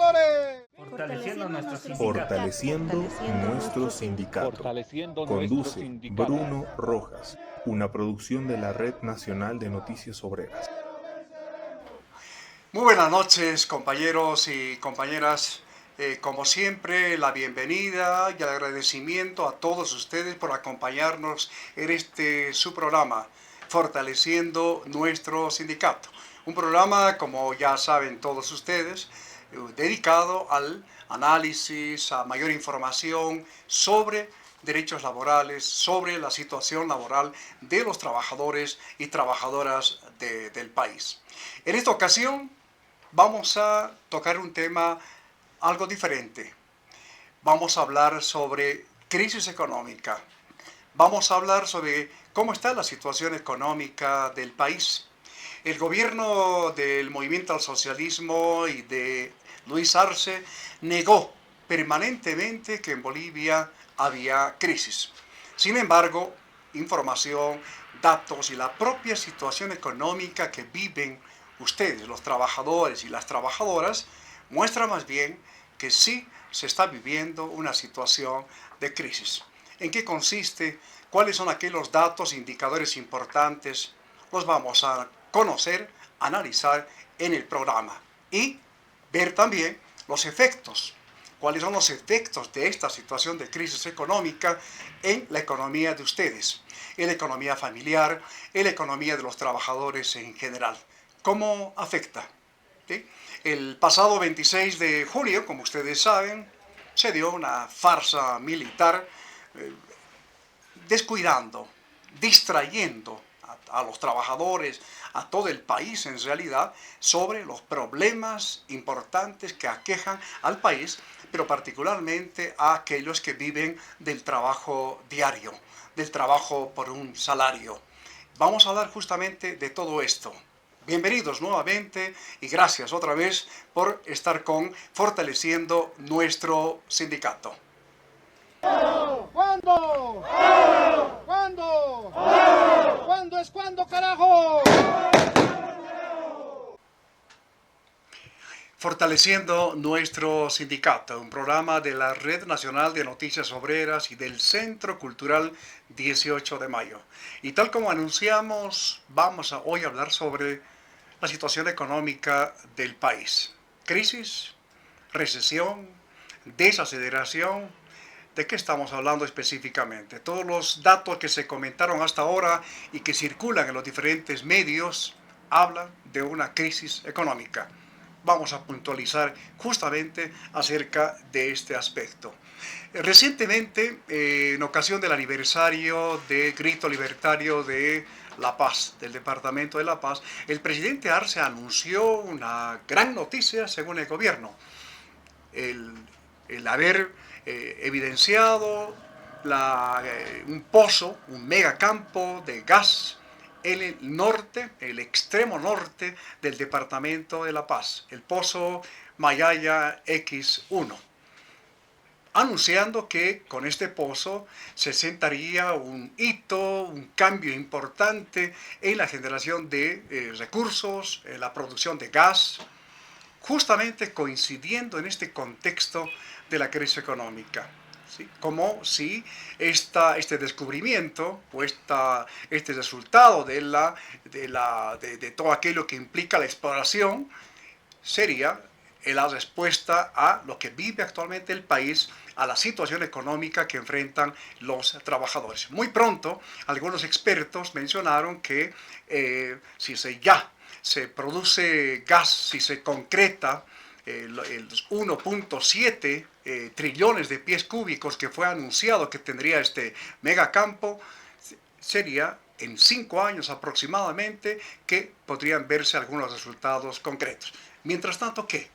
trabajadores. Fortaleciendo nuestro sindicato. Conduce Bruno Rojas, una producción de la Red Nacional de Noticias Obreras. Muy buenas noches, compañeros y compañeras. Como siempre, la bienvenida y el agradecimiento a todos ustedes por acompañarnos en este su programa, Fortaleciendo nuestro sindicato. Un programa, como ya saben todos ustedes, dedicado al análisis, a mayor información sobre derechos laborales, sobre la situación laboral de los trabajadores y trabajadoras del país. En esta ocasión vamos a tocar un tema algo diferente. Vamos a hablar sobre crisis económica. Vamos a hablar sobre cómo está la situación económica del país. El gobierno del Movimiento al Socialismo y de Luis Arce negó permanentemente que en Bolivia había crisis. Sin embargo, información, datos y la propia situación económica que viven ustedes, los trabajadores y las trabajadoras, muestra más bien que sí se está viviendo una situación de crisis. ¿En qué consiste? ¿Cuáles son aquellos datos, indicadores importantes? Los vamos a conocer, analizar en el programa y ver también los efectos. ¿Cuáles son los efectos de esta situación de crisis económica en la economía de ustedes? En la economía familiar, en la economía de los trabajadores en general. ¿Cómo afecta? ¿Sí? El pasado 26 de julio, como ustedes saben, se dio una farsa militar descuidando, distrayendo a los trabajadores, a todo el país en realidad, sobre los problemas importantes que aquejan al país, pero particularmente a aquellos que viven del trabajo diario, del trabajo por un salario. Vamos a hablar justamente de todo esto. Bienvenidos nuevamente y gracias otra vez por estar con Fortaleciendo nuestro sindicato. ¿Cuándo? ¿Cuándo? ¿Cuándo es cuándo, carajo? Fortaleciendo nuestro sindicato, un programa de la Red Nacional de Noticias Obreras y del Centro Cultural 18 de Mayo. Y tal como anunciamos, vamos a hoy hablar sobre la situación económica del país. Crisis, recesión, desaceleración. ¿De qué estamos hablando específicamente? Todos los datos que se comentaron hasta ahora y que circulan en los diferentes medios hablan de una crisis económica. Vamos a puntualizar justamente acerca de este aspecto. Recientemente, en ocasión del aniversario del Grito Libertario de La Paz, del Departamento de La Paz, el presidente Arce anunció una gran noticia según el gobierno. El haber evidenciado un pozo, un megacampo de gas en el norte, el extremo norte del departamento de La Paz, el pozo Mayaya X1, anunciando que con este pozo se sentaría un hito, un cambio importante en la generación de recursos, en la producción de gas, justamente coincidiendo en este contexto de la crisis económica. ¿Sí? Como si este descubrimiento o este resultado de todo aquello que implica la exploración sería la respuesta a lo que vive actualmente el país, a la situación económica que enfrentan los trabajadores. Muy pronto, algunos expertos mencionaron que si se produce gas, si se concreta el 1.7 trillones de pies cúbicos que fue anunciado que tendría este megacampo, sería en 5 años aproximadamente que podrían verse algunos resultados concretos. Mientras tanto, ¿qué?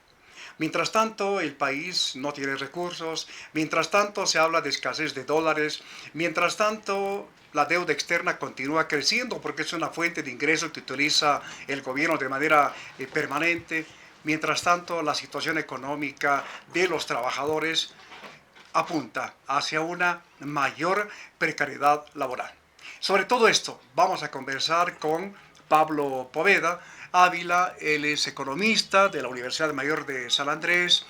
Mientras tanto, el país no tiene recursos, mientras tanto se habla de escasez de dólares, mientras tanto la deuda externa continúa creciendo porque es una fuente de ingresos que utiliza el gobierno de manera permanente. Mientras tanto, la situación económica de los trabajadores apunta hacia una mayor precariedad laboral. Sobre todo esto vamos a conversar con Pablo Poveda, Ávila. Él es economista de la Universidad Mayor de San Andrés,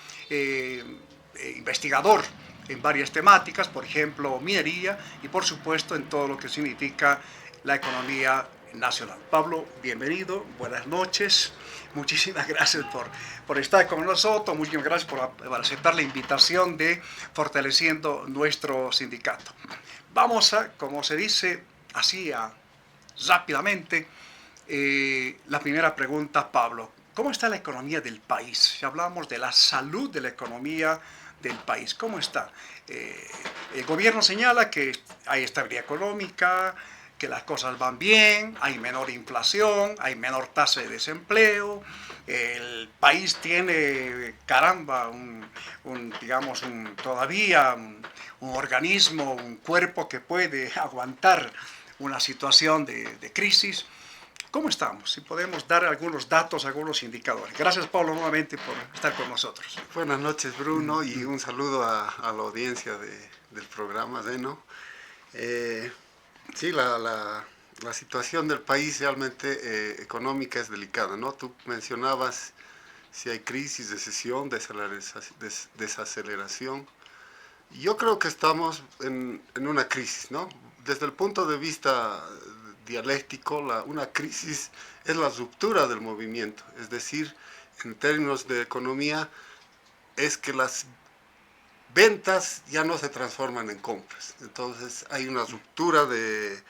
investigador en varias temáticas, por ejemplo, minería y por supuesto en todo lo que significa la economía nacional. Pablo, bienvenido, buenas noches. Muchísimas gracias por estar con nosotros, muchísimas gracias por aceptar la invitación de Fortaleciendo nuestro sindicato. Vamos a, como se dice, así rápidamente, la primera pregunta, Pablo. ¿Cómo está la economía del país? Si hablamos de la salud de la economía del país, ¿cómo está? El gobierno señala que hay estabilidad económica, que las cosas van bien, hay menor inflación, hay menor tasa de desempleo, el país tiene, caramba, todavía un organismo, un cuerpo que puede aguantar una situación de crisis. ¿Cómo estamos? Si podemos dar algunos datos, algunos indicadores. Gracias, Pablo, nuevamente por estar con nosotros. Buenas noches, Bruno, y un saludo a la audiencia del programa Zeno. Sí, la situación del país realmente económica es delicada, ¿no? Tú mencionabas si hay crisis, recesión, desaceleración. Yo creo que estamos en una crisis, ¿no? Desde el punto de vista dialéctico, una crisis es la ruptura del movimiento, es decir, en términos de economía, es que las ventas ya no se transforman en compras. Entonces hay una ruptura del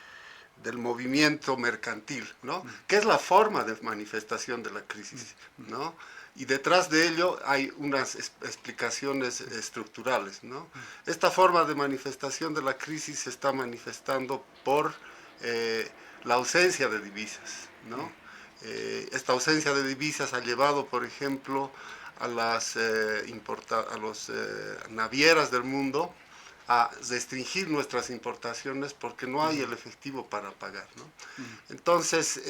movimiento mercantil, ¿no? Que es la forma de manifestación de la crisis, ¿no? Y detrás de ello hay unas explicaciones estructurales, ¿no? Esta forma de manifestación de la crisis se está manifestando por la ausencia de divisas, ¿no? Esta ausencia de divisas ha llevado, por ejemplo, a las navieras del mundo a restringir nuestras importaciones porque no hay el efectivo para pagar, ¿no? Entonces,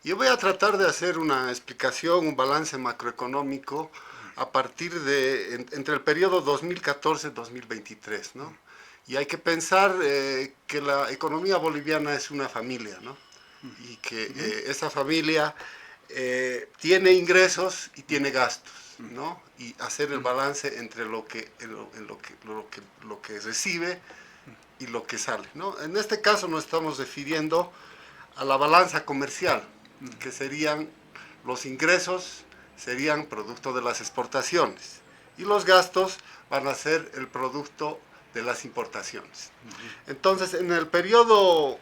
yo voy a tratar de hacer una explicación, un balance macroeconómico a partir entre el periodo 2014-2023, ¿no? Y hay que pensar que la economía boliviana es una familia, ¿no? Y que esa familia tiene ingresos y tiene gastos, ¿no? Y hacer el balance entre lo que recibe y lo que sale, ¿no? En este caso nos estamos refiriendo a la balanza comercial, que serían los ingresos, serían producto de las exportaciones, y los gastos van a ser el producto de las importaciones. Entonces, en el periodo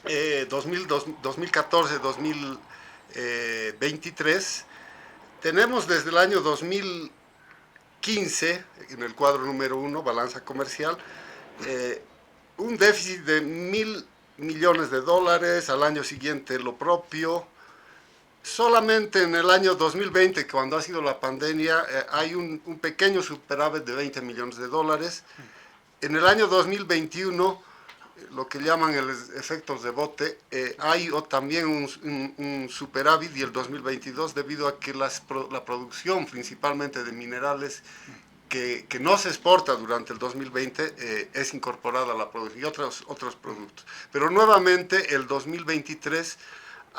2014-2023, tenemos desde el año 2015, en el cuadro número 1, balanza comercial, un déficit de $1.000 millones, al año siguiente lo propio. Solamente en el año 2020, cuando ha sido la pandemia, hay un pequeño superávit de $20 millones. En el año 2021, lo que llaman los efectos de bote, hay también un superávit, y el 2022 debido a que la producción principalmente de minerales que no se exporta durante el 2020 es incorporada a la producción y otros productos. Pero nuevamente el 2023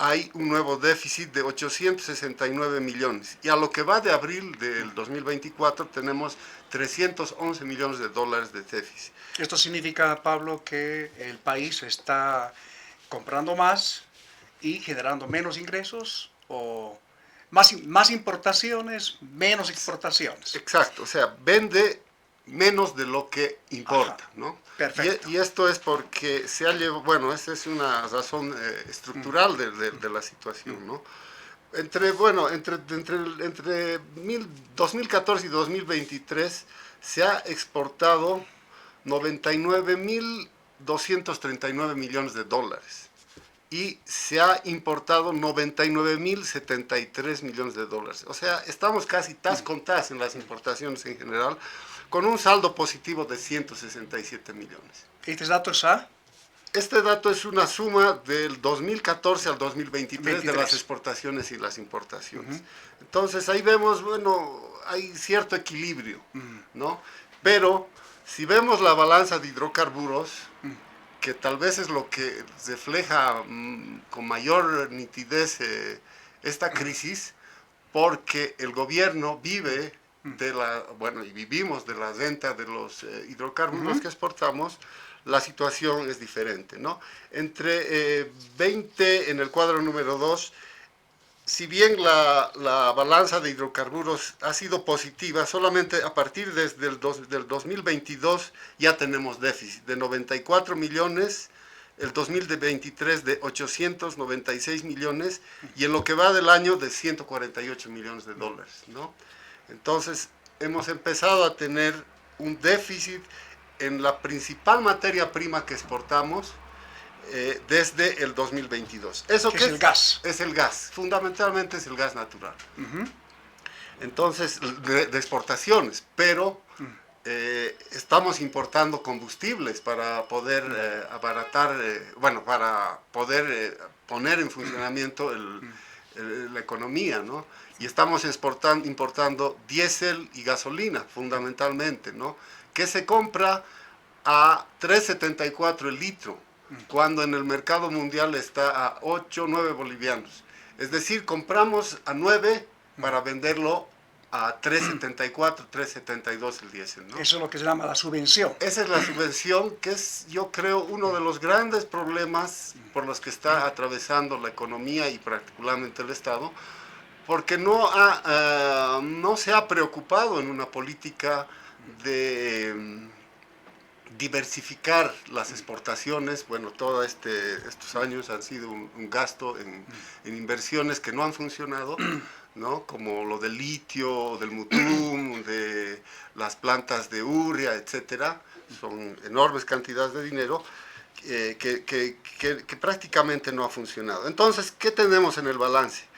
hay un nuevo déficit de 869 millones. Y a lo que va de abril del 2024 tenemos $311 millones de déficit. ¿Esto significa, Pablo, que el país está comprando más y generando menos ingresos, o más importaciones, menos exportaciones? Exacto, o sea, vende menos de lo que importa, Ajá. ¿no? Perfecto. Y esto es porque se ha llevado, bueno, esa es una razón estructural de la situación, ¿no? Entre 2014 y 2023 se ha exportado $99.239 millones y se ha importado $99.073 millones. O sea, estamos casi tas con tas en las importaciones en general, con un saldo positivo de 167 millones. ¿Este dato es A? Este dato es una suma del 2014 al 2023 de las exportaciones y las importaciones. Entonces ahí vemos, bueno, hay cierto equilibrio, ¿no? Pero si vemos la balanza de hidrocarburos, que tal vez es lo que refleja con mayor nitidez esta crisis porque el gobierno vive y vivimos de la renta de los hidrocarburos que exportamos. La situación es diferente, ¿no? Entre 20 en el cuadro número 2, si bien la balanza de hidrocarburos ha sido positiva, solamente a partir del 2022 ya tenemos déficit de 94 millones, el 2023 de 896 millones y en lo que va del año de 148 millones de dólares, ¿no? Entonces hemos empezado a tener un déficit en la principal materia prima que exportamos desde el 2022. ¿Eso qué es? El gas. Es el gas, fundamentalmente es el gas natural. Entonces, de exportaciones, pero estamos importando combustibles para poder abaratar, para poder poner en funcionamiento la economía, ¿no? Y estamos importando diésel y gasolina, fundamentalmente, ¿no? Que se compra a 3.74 el litro, cuando en el mercado mundial está a 8, 9 bolivianos. Es decir, compramos a 9 para venderlo a 3.74, 3.72 el diésel, ¿no? Eso es lo que se llama la subvención. Esa es la subvención, que es, yo creo, uno de los grandes problemas por los que está atravesando la economía y particularmente el Estado, porque no se ha preocupado en una política de diversificar las exportaciones. Bueno, todos estos años han sido un gasto en inversiones que no han funcionado, ¿no? Como lo del litio, del mutum, de las plantas de urea, etcétera. Son enormes cantidades de dinero que prácticamente no ha funcionado. Entonces, ¿qué tenemos en el balance?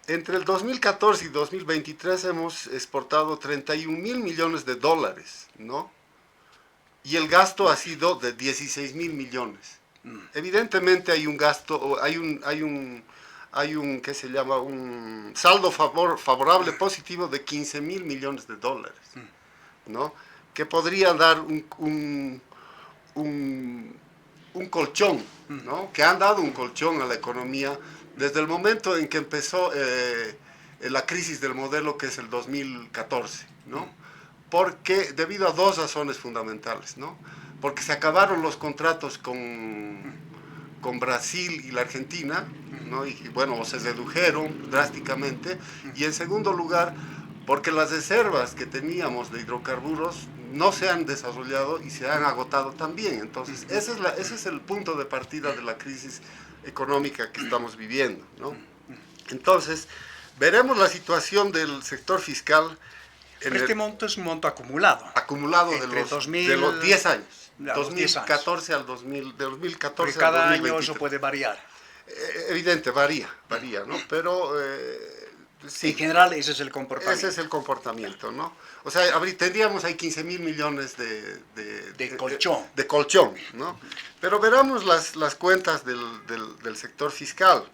Entre el 2014 y 2023 hemos exportado 31.000 millones de dólares, ¿no? Y el gasto ha sido de 16.000 millones. Evidentemente hay un gasto, hay un ¿qué se llama? Un saldo favorable positivo de 15.000 millones de dólares, ¿no? Que podría dar un colchón, ¿no? Que han dado un colchón a la economía desde el momento en que empezó la crisis del modelo, que es el 2014, ¿no? Porque, debido a dos razones fundamentales, ¿no? Porque se acabaron los contratos con Brasil y la Argentina, ¿no? Y bueno, se redujeron drásticamente. Y en segundo lugar, porque las reservas que teníamos de hidrocarburos no se han desarrollado y se han agotado también. Entonces, ese es el punto de partida de la crisis económica que estamos viviendo, ¿no? Entonces, veremos la situación del sector fiscal. Este monto es un monto acumulado. Acumulado de los 10 años. 2014 al 2014 cada al 2023. año eso puede variar. Evidente, varía, ¿no? Pero sí. En general ese es el comportamiento. Ese es el comportamiento, ¿no? O sea, tendríamos ahí 15.000 millones de colchón. De colchón, ¿no? Pero veramos las cuentas del sector fiscal,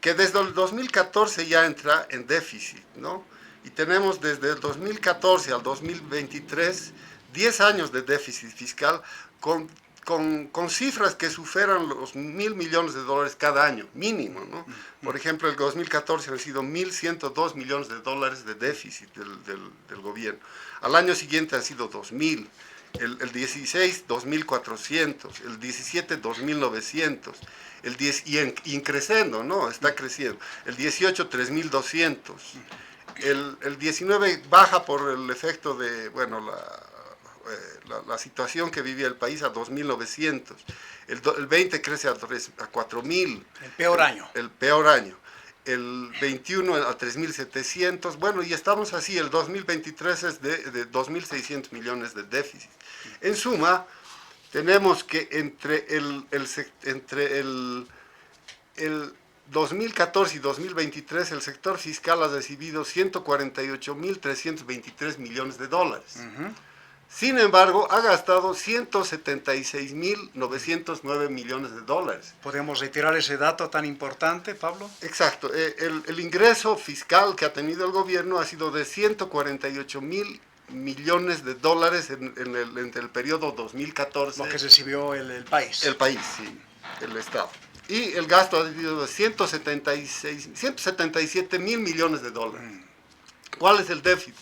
que desde el 2014 ya entra en déficit, ¿no? Y tenemos desde el 2014 al 2023 10 años de déficit fiscal con cifras que superan los 1.000 millones de dólares cada año, mínimo, ¿no? Por ejemplo, el 2014 han sido 1.102 millones de dólares de déficit del gobierno. Al año siguiente han sido 2.000, el 16, 2.400, el 17, 2.900, el 10, y creciendo, ¿no? Está creciendo. El 18, 3.200. El 19 baja por el efecto de, bueno, la situación que vivía el país, a 2.900. El 20 crece a 4.000. El peor año. El peor año. El 21 a 3.700. Bueno, y estamos así. El 2023 es de 2.600 millones de déficit. En suma, tenemos que entre el 2014 y 2023 el sector fiscal ha recibido 148.323 millones de dólares. Sin embargo, ha gastado 176.909 millones de dólares. ¿Podemos retirar ese dato tan importante, Pablo? Exacto. El ingreso fiscal que ha tenido el gobierno ha sido de 148.000 millones de dólares entre el periodo 2014. Lo que recibió el país. El país, sí, el Estado. Y el gasto ha sido de 177 mil millones de dólares. ¿Cuál es el déficit?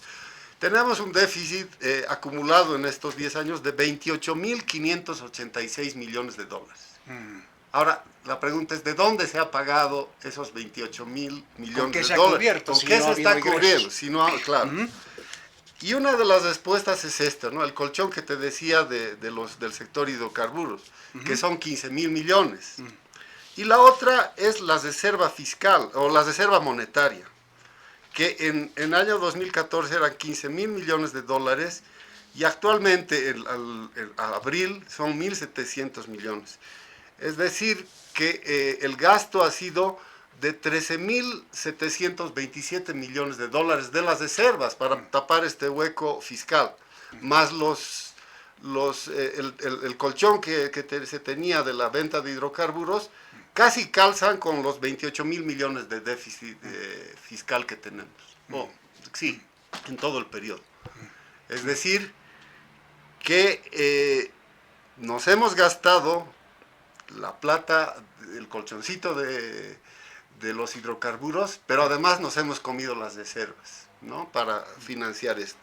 Tenemos un déficit acumulado en estos 10 años de 28.586 millones de dólares. Ahora, la pregunta es, ¿de dónde se ha pagado esos 28.000 millones de dólares? ¿Con qué se está cubriendo? Si Claro. Y una de las respuestas es esta, ¿no? El colchón que te decía del sector hidrocarburos, que son 15.000 millones. Y la otra es la reserva fiscal, o la reserva monetaria, que en el año 2014 eran 15.000 millones de dólares, y actualmente, a abril, son 1.700 millones. Es decir, que el gasto ha sido de 13.727 millones de dólares de las reservas para tapar este hueco fiscal, más el colchón que se tenía de la venta de hidrocarburos, casi calzan con los 28.000 millones de déficit fiscal que tenemos. Sí, en todo el periodo. Es decir, que nos hemos gastado la plata, el colchoncito de los hidrocarburos, pero además nos hemos comido las reservas, ¿no? Para financiar esto.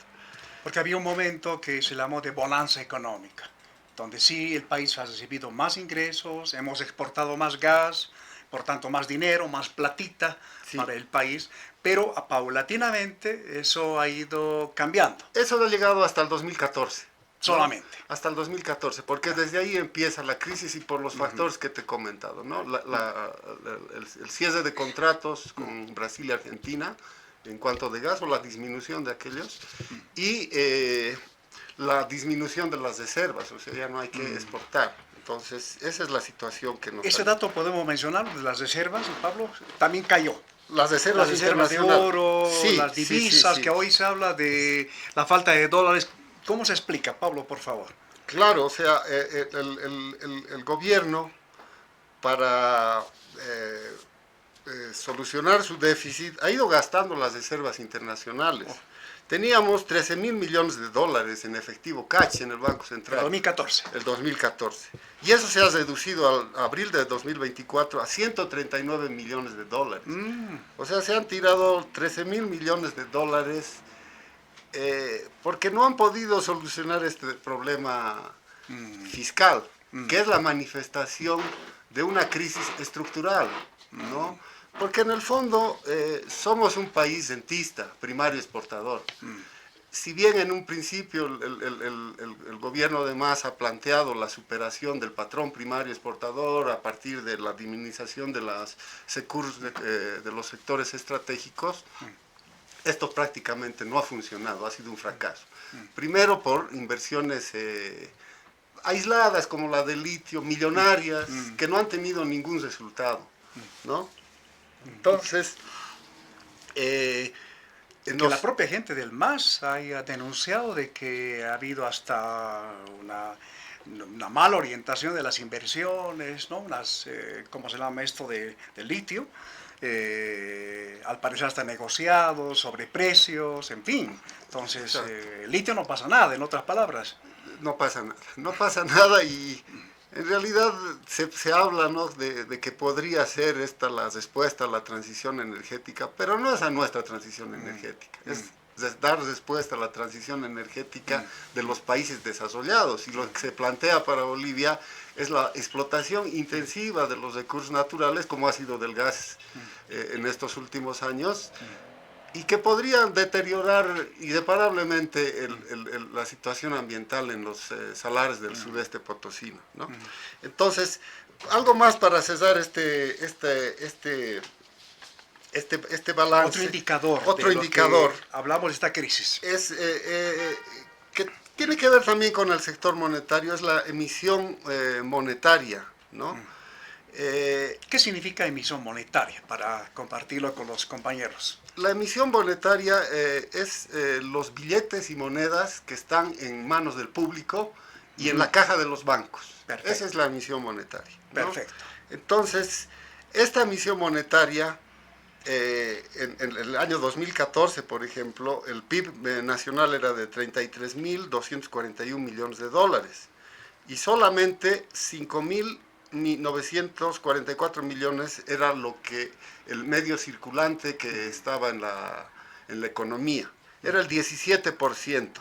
Porque había un momento que se llamó de bonanza económica, donde sí el país ha recibido más ingresos, hemos exportado más gas, por tanto más dinero, más platita para el país, pero paulatinamente eso ha ido cambiando. Eso ha llegado hasta el 2014. Solamente. ¿No? Hasta el 2014, porque desde ahí empieza la crisis y por los factores que te he comentado, ¿no? El cierre de contratos con Brasil y Argentina en cuanto de gas, o la disminución de aquellos, y la disminución de las reservas, o sea, ya no hay que exportar. Entonces, esa es la situación que nos... Ese dato podemos mencionar, de las reservas, Pablo, también cayó. Las reservas de oro, las divisas, que hoy se habla de la falta de dólares. ¿Cómo se explica, Pablo, por favor? Claro, o sea, el gobierno, para solucionar su déficit, ha ido gastando las reservas internacionales. Teníamos 13.000 millones de dólares en efectivo, cash, en el Banco Central. El 2014. El 2014. Y eso se ha reducido al abril de 2024 a 139 millones de dólares. O sea, se han tirado 13.000 millones de dólares porque no han podido solucionar este problema fiscal, que es la manifestación de una crisis estructural, ¿no? Porque en el fondo somos un país rentista, primario exportador. Si bien en un principio el gobierno de Mas ha planteado la superación del patrón primario exportador a partir de la disminución de las securs de los sectores estratégicos, esto prácticamente no ha funcionado, ha sido un fracaso. Primero por inversiones aisladas como la de litio, millonarias, que no han tenido ningún resultado, ¿no? Entonces, que la propia gente del MAS haya denunciado de que ha habido hasta una mala orientación de las inversiones, ¿no? ¿Cómo se llama esto de litio? Al parecer hasta negociados sobre precios, en fin. Entonces, el litio no pasa nada, en otras palabras. No pasa nada y en realidad se habla, ¿no?, de que podría ser esta la respuesta a la transición energética, pero no es a nuestra transición energética, es dar respuesta a la transición energética de los países desarrollados, y lo que se plantea para Bolivia es la explotación intensiva de los recursos naturales, como ha sido del gas en estos últimos años, y que podrían deteriorar irreparablemente la situación ambiental en los salares del sudeste potosino, ¿no? Entonces, algo más para cesar este balance. Otro indicador. Hablamos de esta crisis. Es que tiene que ver también con el sector monetario, es la emisión monetaria, ¿no? ¿Qué significa emisión monetaria? Para compartirlo con los compañeros. La emisión monetaria es los billetes y monedas que están en manos del público y en la caja de los bancos. Perfecto. Esa es la emisión monetaria, ¿no? Perfecto. Entonces, esta emisión monetaria, en el año 2014, por ejemplo, el PIB nacional era de 33.241 millones de dólares y solamente 5.000 944 millones era lo que el medio circulante que estaba en la economía. Era el 17%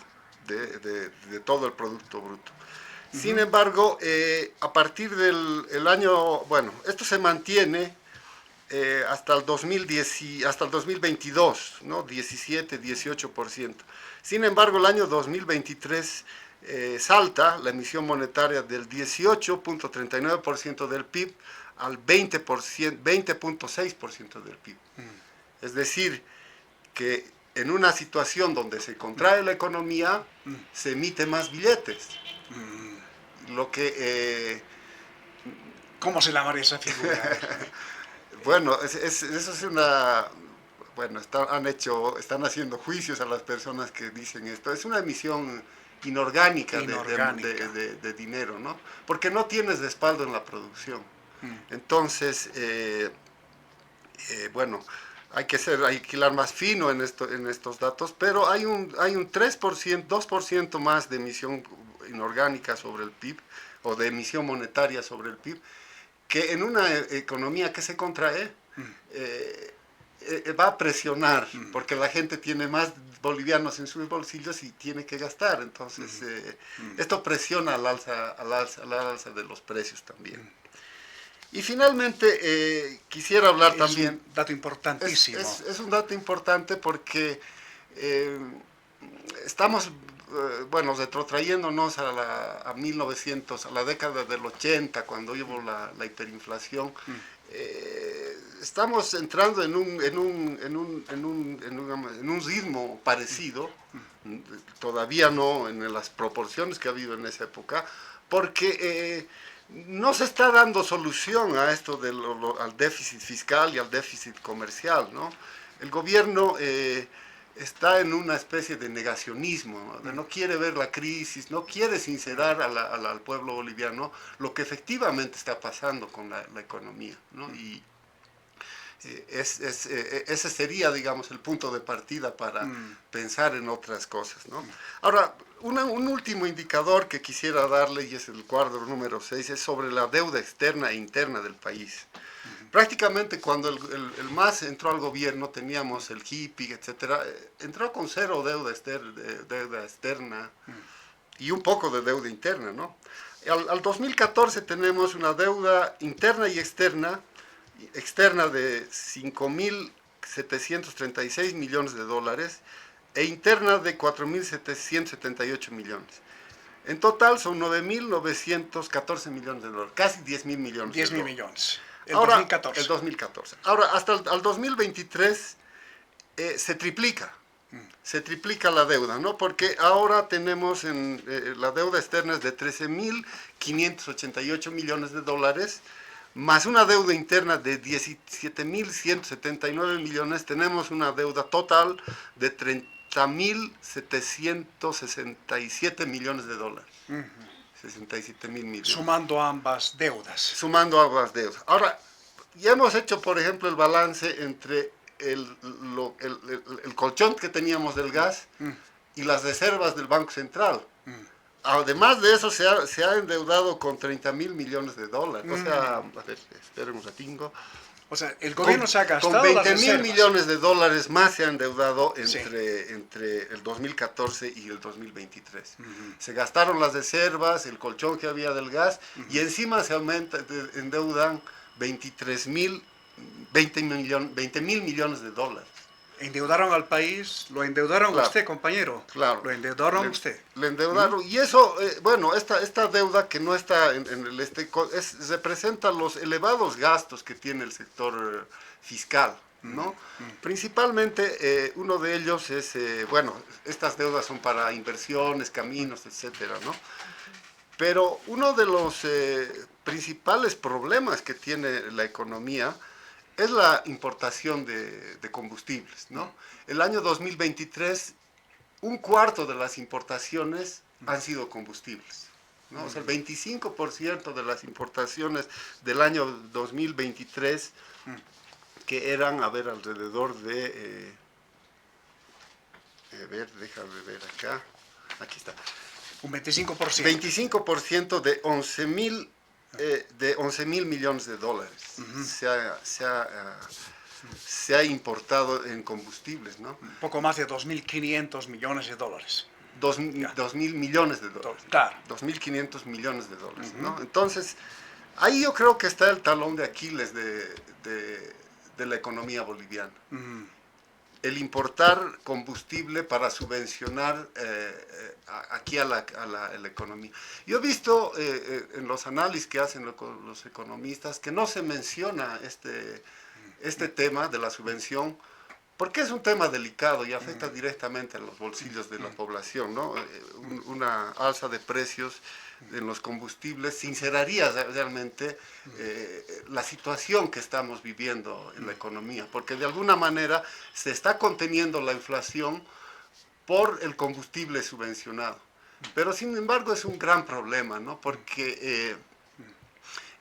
de todo el Producto Bruto. Sin embargo, a partir del año, bueno, esto se mantiene hasta el 2022, ¿no? 17, 18%. Sin embargo, el año 2023 salta la emisión monetaria del 18.39% del PIB al 20.6% del PIB. Es decir, que en una situación donde se contrae la economía, se emite más billetes. Lo que... ¿Cómo se llamaría esa figura? Bueno, eso es una... Bueno, están haciendo juicios a las personas que dicen esto. Es una emisión inorgánica. De dinero, ¿no? Porque no tienes respaldo en la producción. Entonces, bueno, hay que hilar más fino en estos datos, pero hay un 3%, 2% más de emisión inorgánica sobre el PIB, o de emisión monetaria sobre el PIB, que en una economía que se contrae, va a presionar, porque la gente tiene más bolivianos en sus bolsillos y tiene que gastar. Entonces, esto presiona al alza de los precios también. Y finalmente, quisiera hablar también... Es un dato importantísimo. Es un dato importante porque estamos, bueno, retrotrayéndonos a 1900, a la década del 80, cuando hubo la hiperinflación. Estamos entrando en un ritmo parecido, todavía no en las proporciones que ha habido en esa época, porque no se está dando solución a esto al déficit fiscal y al déficit comercial, ¿no? El gobierno está en una especie de negacionismo, ¿no? No quiere ver la crisis, no quiere sincerar al pueblo boliviano lo que efectivamente está pasando con la economía, ¿no? Y ese sería, digamos, el punto de partida para pensar en otras cosas, ¿no? Ahora, un último indicador que quisiera darle, y es el cuadro número 6, es sobre la deuda externa e interna del país. Prácticamente cuando el MAS entró al gobierno, teníamos el HIPIC, etcétera, entró con cero deuda externa y un poco de deuda interna, ¿no? Al 2014 tenemos una deuda interna y externa de 5.736 millones de dólares e interna de 4.778 millones. En total son 9.914 millones de dólares, casi 10.000 millones. 10.000 millones. El Ahora, 2014. El 2014. Ahora, hasta el 2023 se triplica la deuda, ¿no? Porque ahora tenemos la deuda externa es de 13.588 millones de dólares, más una deuda interna de 17.179 millones, tenemos una deuda total de 30.767 millones de dólares. 67.000 millones. Sumando ambas deudas. Ahora, ya hemos hecho, por ejemplo, el balance entre el colchón que teníamos del gas y las reservas del Banco Central. Además de eso, se ha endeudado con 30.000 millones de dólares. O sea, a ver, esperen un ratingo. O sea, el gobierno se ha gastado con 20.000 las millones de dólares más se ha endeudado entre el 2014 y el 2023. Se gastaron las reservas, el colchón que había del gas, y encima se endeudan 20.000 millones de dólares. Endeudaron al país, lo endeudaron a usted, compañero. Claro. Lo endeudaron a usted. Le endeudaron. Y eso, bueno, esta deuda que no está representa los elevados gastos que tiene el sector fiscal, ¿no? Principalmente, uno de ellos es, bueno, estas deudas son para inversiones, caminos, etcétera, ¿no? Pero uno de los principales problemas que tiene la economía es la importación de combustibles, ¿no? El año 2023, un cuarto de las importaciones han sido combustibles, ¿no? O sea, el 25% de las importaciones del año 2023, que eran, a ver, alrededor de... a ver, déjame ver acá. Aquí está. Un 25%. 25% de 11.000 de 11.000 millones de dólares se ha importado en combustibles, ¿no? Un poco más de 2.500 millones de dólares. 2.000 millones de dólares. Claro. 2.500 millones de dólares, ¿no? Entonces, ahí yo creo que está el talón de Aquiles de la economía boliviana. El importar combustible para subvencionar aquí a la economía. Yo he visto en los análisis que hacen los economistas que no se menciona este tema de la subvención, porque es un tema delicado y afecta directamente a los bolsillos de la población, ¿no? Una alza de precios en los combustibles sinceraría realmente la situación que estamos viviendo en la economía, porque de alguna manera se está conteniendo la inflación por el combustible subvencionado. Pero sin embargo es un gran problema, ¿no? Porque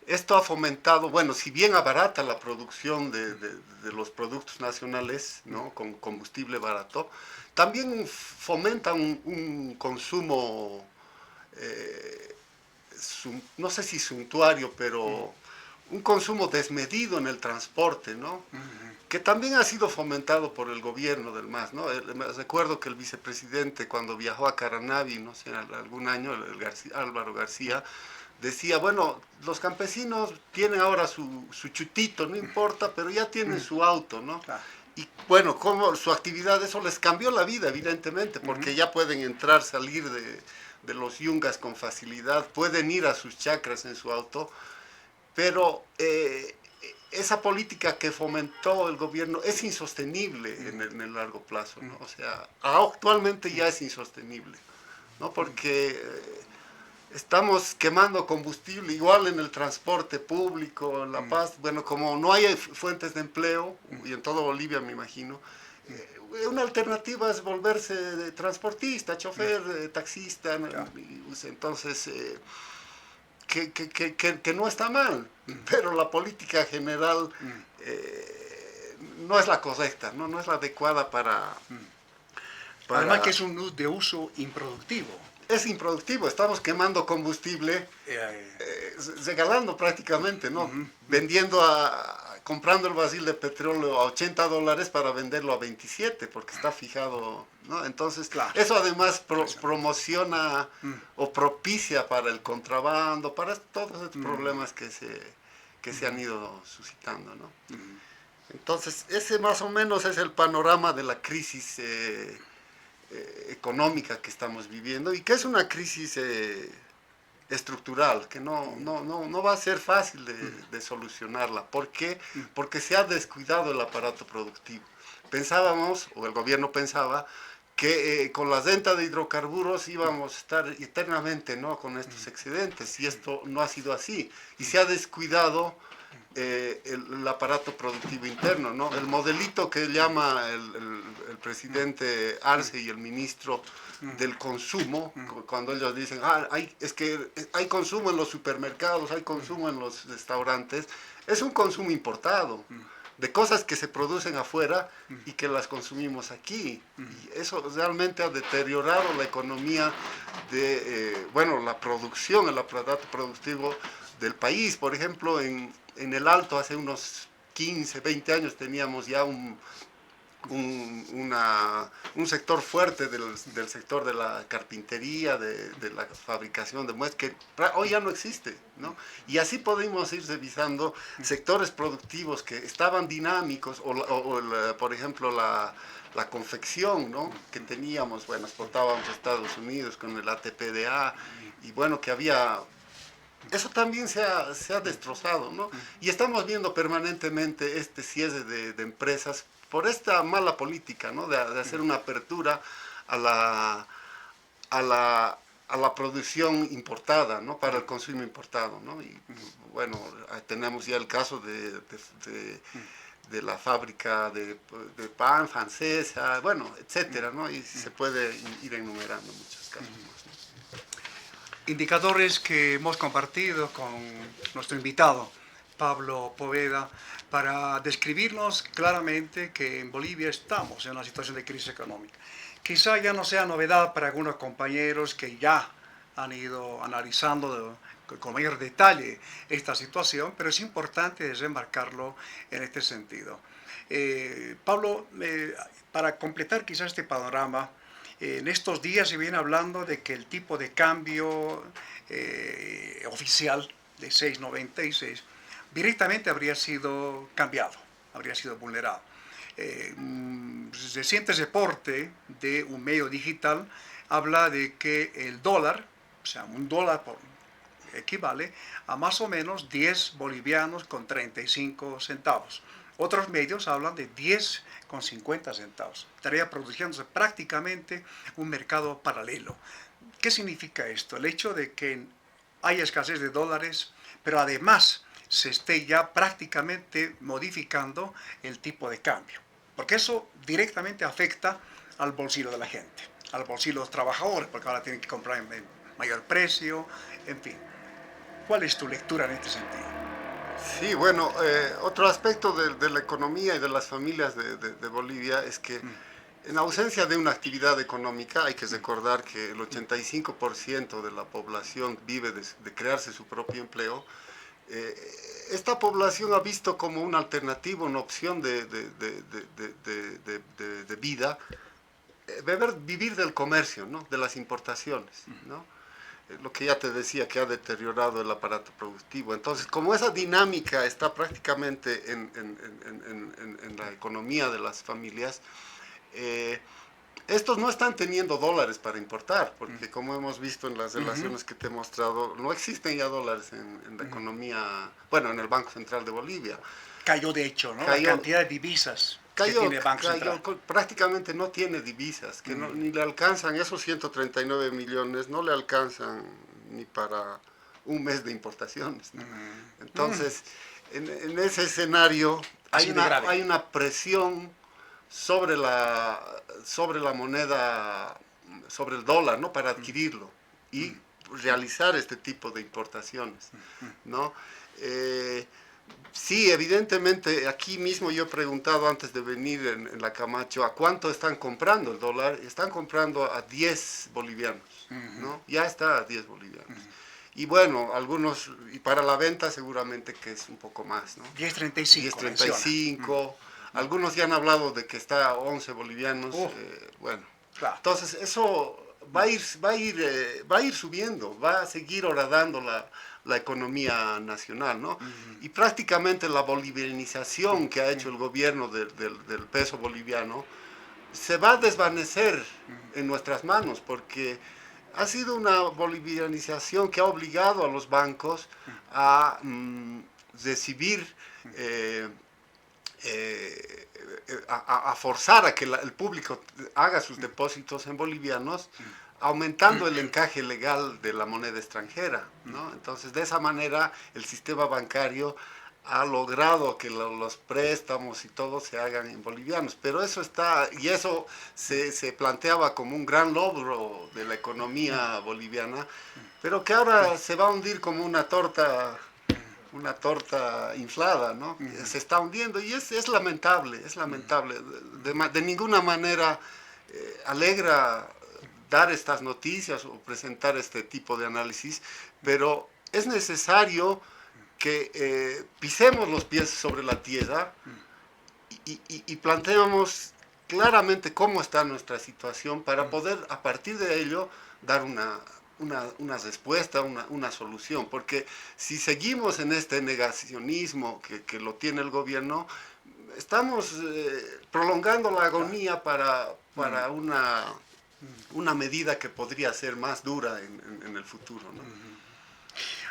esto ha fomentado, bueno, si bien abarata la producción de los productos nacionales, ¿no? Con combustible barato, también fomenta un consumo, no sé si suntuario, pero un consumo desmedido en el transporte, ¿no? Que también ha sido fomentado por el gobierno del MAS, ¿no? Recuerdo que el vicepresidente, cuando viajó a Caranavi, no sé, algún año, Álvaro García, decía, bueno, los campesinos tienen ahora su chutito, no importa, pero ya tienen su auto, ¿no? Y bueno, como su actividad, eso les cambió la vida, evidentemente, porque ya pueden entrar, salir de los yungas con facilidad, pueden ir a sus chacras en su auto, pero esa política que fomentó el gobierno es insostenible en el largo plazo, ¿no? O sea, actualmente ya es insostenible, ¿no? Porque estamos quemando combustible, igual en el transporte público, en La Paz, bueno, como no hay fuentes de empleo, y en todo Bolivia me imagino, una alternativa es volverse transportista, chofer, taxista, entonces, que no está mal, pero la política general no es la correcta, no es la adecuada para... Además que es un de uso improductivo. Es improductivo, estamos quemando combustible, regalando prácticamente, ¿no? Comprando el barril de petróleo a $80 para venderlo a 27, porque está fijado, ¿no? Entonces, eso además promociona o propicia para el contrabando, para todos estos problemas que se han ido suscitando, ¿no? Entonces, ese más o menos es el panorama de la crisis económica que estamos viviendo y que es una crisis estructural, que no va a ser fácil de solucionarla. ¿Por qué? Porque se ha descuidado el aparato productivo. Pensábamos, o el gobierno pensaba, que con la renta de hidrocarburos íbamos a estar eternamente, ¿no? Con estos excedentes, y esto no ha sido así, y se ha descuidado el aparato productivo interno, ¿no? El modelito que llama el presidente Arce y el ministro del consumo, cuando ellos dicen, es que hay consumo en los supermercados, hay consumo en los restaurantes, es un consumo importado, de cosas que se producen afuera y que las consumimos aquí. Y eso realmente ha deteriorado la economía la producción, el aparato productivo del país. Por ejemplo, en el Alto hace unos 15, 20 años teníamos ya un sector fuerte del sector de la carpintería, de la fabricación de muebles, que hoy ya no existe, ¿no? Y así podemos ir revisando sectores productivos que estaban dinámicos, por ejemplo, la confección, ¿no? Que teníamos, bueno, exportábamos a Estados Unidos con el ATPDA, y bueno, que había... Eso también se ha destrozado, ¿no? Y estamos viendo permanentemente este cierre de empresas por esta mala política, ¿no? De hacer una apertura a la producción importada, ¿no? Para el consumo importado, ¿no? Y bueno, tenemos ya el caso de la fábrica de pan francesa, bueno, etcétera, ¿no? Y se puede ir enumerando muchos casos más, ¿no? Indicadores que hemos compartido con nuestro invitado, Pablo Poveda, para describirnos claramente que en Bolivia estamos en una situación de crisis económica. Quizá ya no sea novedad para algunos compañeros que ya han ido analizando con mayor detalle esta situación, pero es importante remarcarlo en este sentido. Pablo, para completar quizás este panorama, en estos días se viene hablando de que el tipo de cambio oficial de 6.96 directamente habría sido cambiado, habría sido vulnerado. Reciente reporte de un medio digital habla de que el dólar, o sea, un dólar equivale a más o menos 10 bolivianos con 35 centavos. Otros medios hablan de 10 con 50 centavos. Estaría produciéndose prácticamente un mercado paralelo. ¿Qué significa esto? El hecho de que hay escasez de dólares, pero además se esté ya prácticamente modificando el tipo de cambio. Porque eso directamente afecta al bolsillo de la gente, al bolsillo de los trabajadores, porque ahora tienen que comprar en mayor precio, en fin. ¿Cuál es tu lectura en este sentido? Sí, bueno, otro aspecto de la economía y de las familias de Bolivia es que en ausencia de una actividad económica, hay que recordar que el 85% de la población vive de crearse su propio empleo. Esta población ha visto como una alternativa, una opción de vida, vivir del comercio, ¿no? De las importaciones, ¿no? Lo que ya te decía, que ha deteriorado el aparato productivo. Entonces, como esa dinámica está prácticamente en la economía de las familias, estos no están teniendo dólares para importar, porque como hemos visto en las relaciones que te he mostrado, no existen ya dólares en la economía, bueno, en el Banco Central de Bolivia. Cayó de hecho, ¿no? La cantidad de divisas que tiene el Banco Central. Prácticamente no tiene divisas, que ni le alcanzan esos 139 millones, no le alcanzan ni para un mes de importaciones, ¿no? Entonces, en ese escenario hay una presión sobre la moneda, sobre el dólar, ¿no? Para adquirirlo y realizar este tipo de importaciones, ¿no? Sí, evidentemente, aquí mismo yo he preguntado antes de venir en la Camacho, ¿a cuánto están comprando el dólar? Están comprando a 10 bolivianos, ¿no? Ya está a 10 bolivianos. Y bueno, algunos, y para la venta seguramente que es un poco más, ¿no? 10.35. 10.35. Algunos ya han hablado de que está a 11 bolivianos. Bueno, claro. Entonces eso va a ir subiendo, va a seguir horadando la economía nacional, ¿no? Y prácticamente la bolivianización que ha hecho el gobierno del peso boliviano se va a desvanecer en nuestras manos, porque ha sido una bolivianización que ha obligado a los bancos a recibir, a forzar a que el público haga sus depósitos en bolivianos, aumentando el encaje legal de la moneda extranjera, ¿no? Entonces, de esa manera, el sistema bancario ha logrado que los préstamos y todo se hagan en bolivianos, pero eso se planteaba como un gran logro de la economía boliviana, pero que ahora se va a hundir como una torta inflada, ¿no? Se está hundiendo y es lamentable, de ninguna manera alegra dar estas noticias o presentar este tipo de análisis, pero es necesario que pisemos los pies sobre la tierra y planteemos claramente cómo está nuestra situación para poder a partir de ello dar una respuesta, una solución, porque si seguimos en este negacionismo que lo tiene el gobierno, estamos prolongando la agonía para una medida que podría ser más dura en el futuro, ¿no?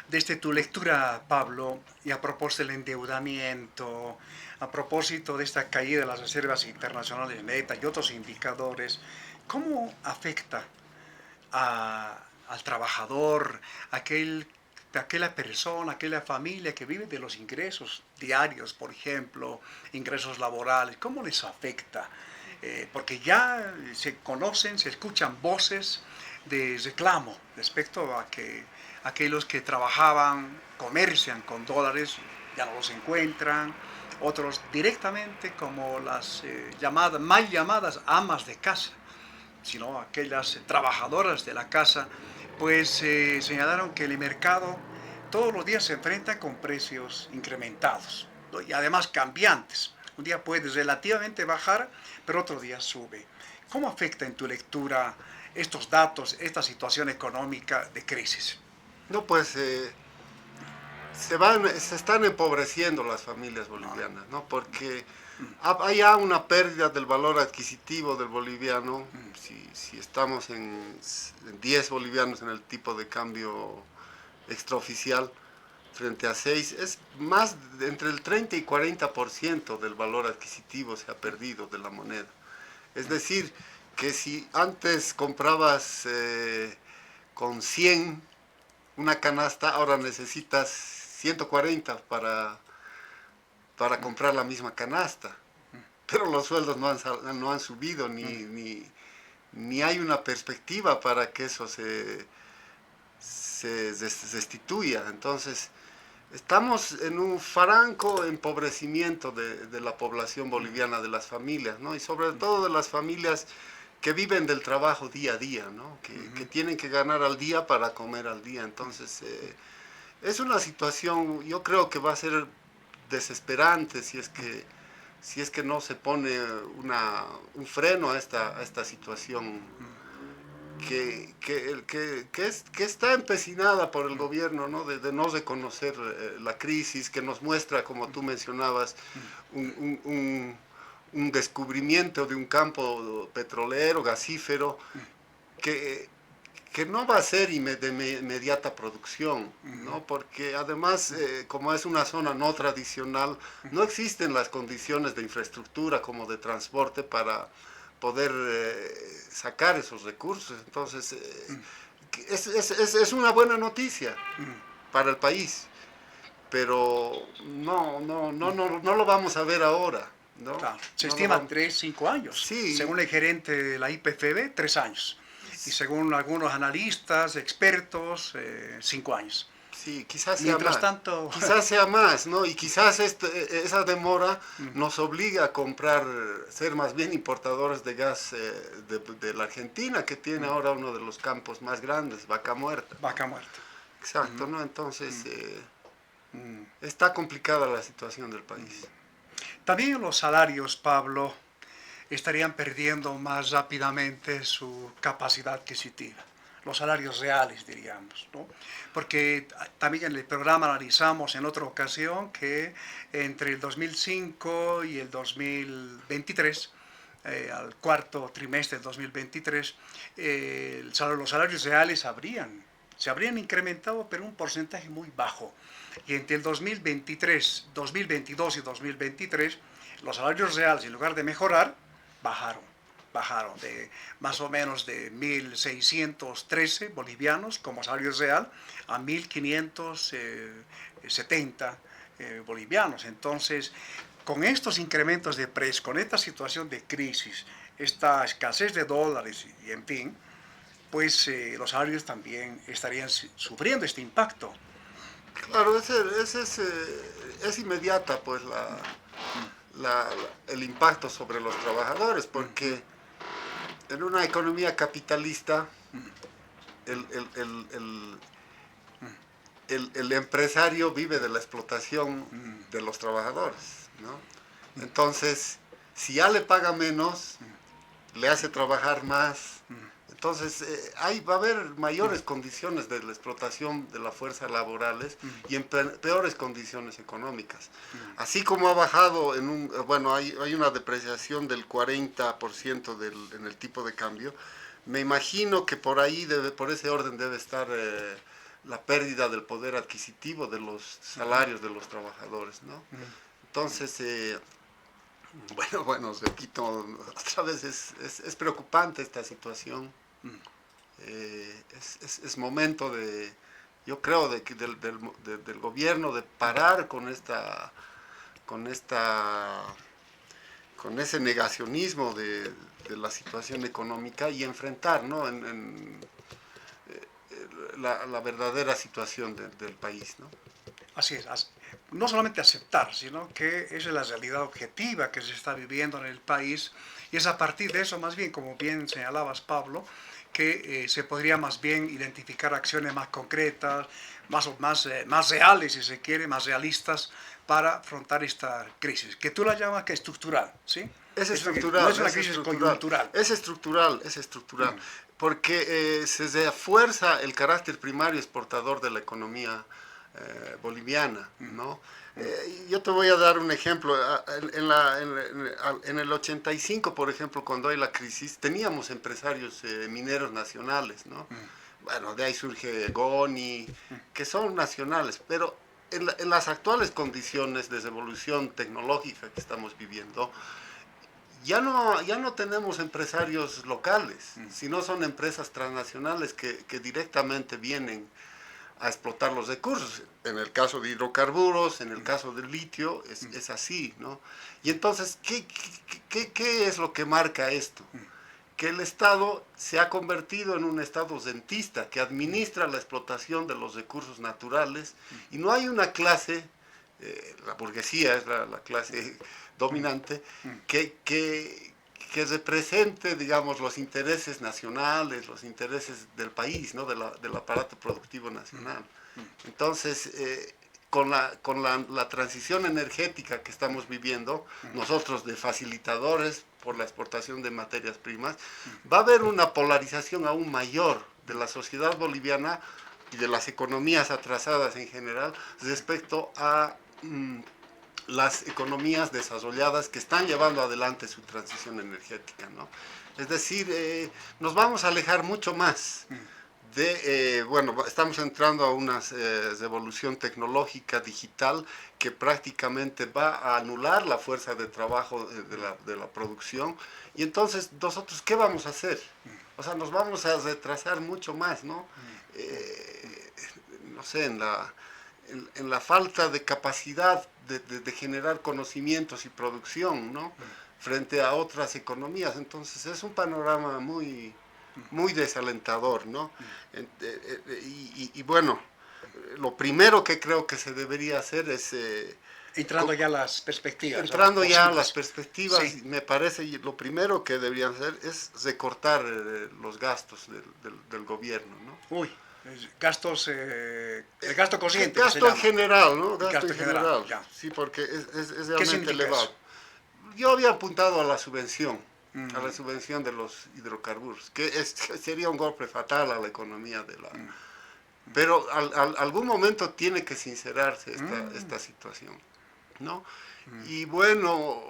Desde tu lectura, Pablo, y a propósito del endeudamiento, a propósito de esta caída de las reservas internacionales netas y otros indicadores, ¿cómo afecta al trabajador, aquella persona, aquella familia que vive de los ingresos diarios, por ejemplo, ingresos laborales? ¿Cómo les afecta? Porque ya se conocen, se escuchan voces de reclamo respecto a que aquellos que trabajaban, comercian con dólares, ya no los encuentran. Otros directamente como las mal llamadas amas de casa, sino aquellas trabajadoras de la casa, pues señalaron que el mercado todos los días se enfrenta con precios incrementados, ¿no? Y además cambiantes. Un día puede relativamente bajar, pero otro día sube. ¿Cómo afecta en tu lectura estos datos, esta situación económica de crisis? No, pues se están empobreciendo las familias bolivianas, ¿no? Porque hay ya una pérdida del valor adquisitivo del boliviano. Si estamos en 10 bolivianos en el tipo de cambio extraoficial frente a 6, es más de entre el 30 y 40% del valor adquisitivo se ha perdido de la moneda. Es decir, que si antes comprabas con 100 una canasta, ahora necesitas 140 para comprar la misma canasta. Pero los sueldos no han subido, ni hay una perspectiva para que eso se destituya. Entonces, estamos en un franco empobrecimiento de la población boliviana, de las familias, ¿no? Y sobre todo de las familias que viven del trabajo día a día, ¿no? Que tienen que ganar al día para comer al día. Entonces, es una situación, yo creo que va a ser desesperante si es que no se pone un freno a esta situación que está empecinada por el gobierno, ¿no? De no reconocer la crisis, que nos muestra, como tú mencionabas, un descubrimiento de un campo petrolero, gasífero, que no va a ser de inmediata producción, ¿no? Porque además, como es una zona no tradicional, no existen las condiciones de infraestructura como de transporte para poder sacar esos recursos. Entonces, es una buena noticia para el país, pero no lo vamos a ver ahora, ¿no? Claro. Se No estima 3, 5 años. Sí. Según el gerente de la IPFB, 3 años. Y según algunos analistas, expertos, 5 años. Sí, quizás sea Mientras más. tanto... Quizás sea más, ¿no? Y quizás esa demora nos obliga a ser más bien importadores de gas de la Argentina, que tiene ahora uno de los campos más grandes, Vaca Muerta. Vaca Muerta. Exacto, ¿no? Entonces, está complicada la situación del país. También los salarios, Pablo, estarían perdiendo más rápidamente su capacidad adquisitiva. Los salarios reales, diríamos, ¿no? Porque también en el programa analizamos en otra ocasión que entre el 2005 y el 2023, al cuarto trimestre del 2023, los salarios reales se habrían incrementado, pero un porcentaje muy bajo. Y entre el 2022 y 2023, los salarios reales, en lugar de mejorar, bajaron de más o menos de 1.613 bolivianos como salario real a 1.570 bolivianos. Entonces, con estos incrementos de precios, con esta situación de crisis, esta escasez de dólares y en fin, pues los salarios también estarían sufriendo este impacto. Claro, es inmediata pues el impacto sobre los trabajadores, porque en una economía capitalista el empresario vive de la explotación de los trabajadores, ¿no? Entonces, si ya le paga menos, le hace trabajar más. Entonces, va a haber mayores condiciones de la explotación de la fuerza laborales y en peores condiciones económicas. Así como ha bajado hay una depreciación del 40% en el tipo de cambio, me imagino que por ahí, por ese orden debe estar la pérdida del poder adquisitivo de los salarios de los trabajadores, ¿no? Entonces, repito, otra vez es preocupante esta situación. Es momento yo creo, del gobierno de parar con ese negacionismo de la situación económica y enfrentar, ¿no? La verdadera situación del país, ¿no? Así es, no solamente aceptar, sino que esa es la realidad objetiva que se está viviendo en el país, y es a partir de eso, más bien, como bien señalabas, Pablo, que se podría más bien identificar acciones más concretas, más reales, si se quiere, más realistas, para afrontar esta crisis, que tú la llamas que estructural, ¿sí? Es estructural. No es una crisis coyuntural. Es estructural, porque se refuerza el carácter primario exportador de la economía boliviana, ¿no? Yo te voy a dar un ejemplo. En el 85, por ejemplo, cuando hay la crisis, teníamos empresarios mineros nacionales, ¿no? Bueno, de ahí surge Goni, que son nacionales, pero en las actuales condiciones de evolución tecnológica que estamos viviendo, ya no tenemos empresarios locales, sino son empresas transnacionales que directamente vienen a explotar los recursos. En el caso de hidrocarburos, en el caso del litio, es así, ¿no? Y entonces, ¿qué es lo que marca esto? Que el Estado se ha convertido en un Estado rentista que administra la explotación de los recursos naturales y no hay una clase, la burguesía es la clase dominante, que represente, digamos, los intereses nacionales, los intereses del país, ¿no? Del aparato productivo nacional. Entonces, con la transición energética que estamos viviendo, nosotros de facilitadores por la exportación de materias primas, va a haber una polarización aún mayor de la sociedad boliviana y de las economías atrasadas en general respecto a las economías desarrolladas que están llevando adelante su transición energética, ¿no? Es decir, nos vamos a alejar mucho más bueno, estamos entrando a una revolución tecnológica digital que prácticamente va a anular la fuerza de trabajo de la producción, y entonces nosotros, ¿qué vamos a hacer? O sea, nos vamos a retrasar mucho más, ¿no? No sé, en la falta de capacidad de generar conocimientos y producción, ¿no? Frente a otras economías. Entonces es un panorama muy desalentador, ¿no? Y bueno, lo primero que creo que se debería hacer es... entrando ya a las perspectivas. Entrando ya a las perspectivas, sí. Me parece lo primero que deberían hacer es recortar los gastos del gobierno, ¿no? Uy, gastos, el gasto consciente. Gasto en general, ¿no? Gasto en general, ya. Sí, porque es realmente realmente elevado. Eso? Yo había apuntado a la subvención, a la subvención de los hidrocarburos, que sería un golpe fatal a la economía de la... Pero algún momento tiene que sincerarse esta situación, ¿no? Y bueno,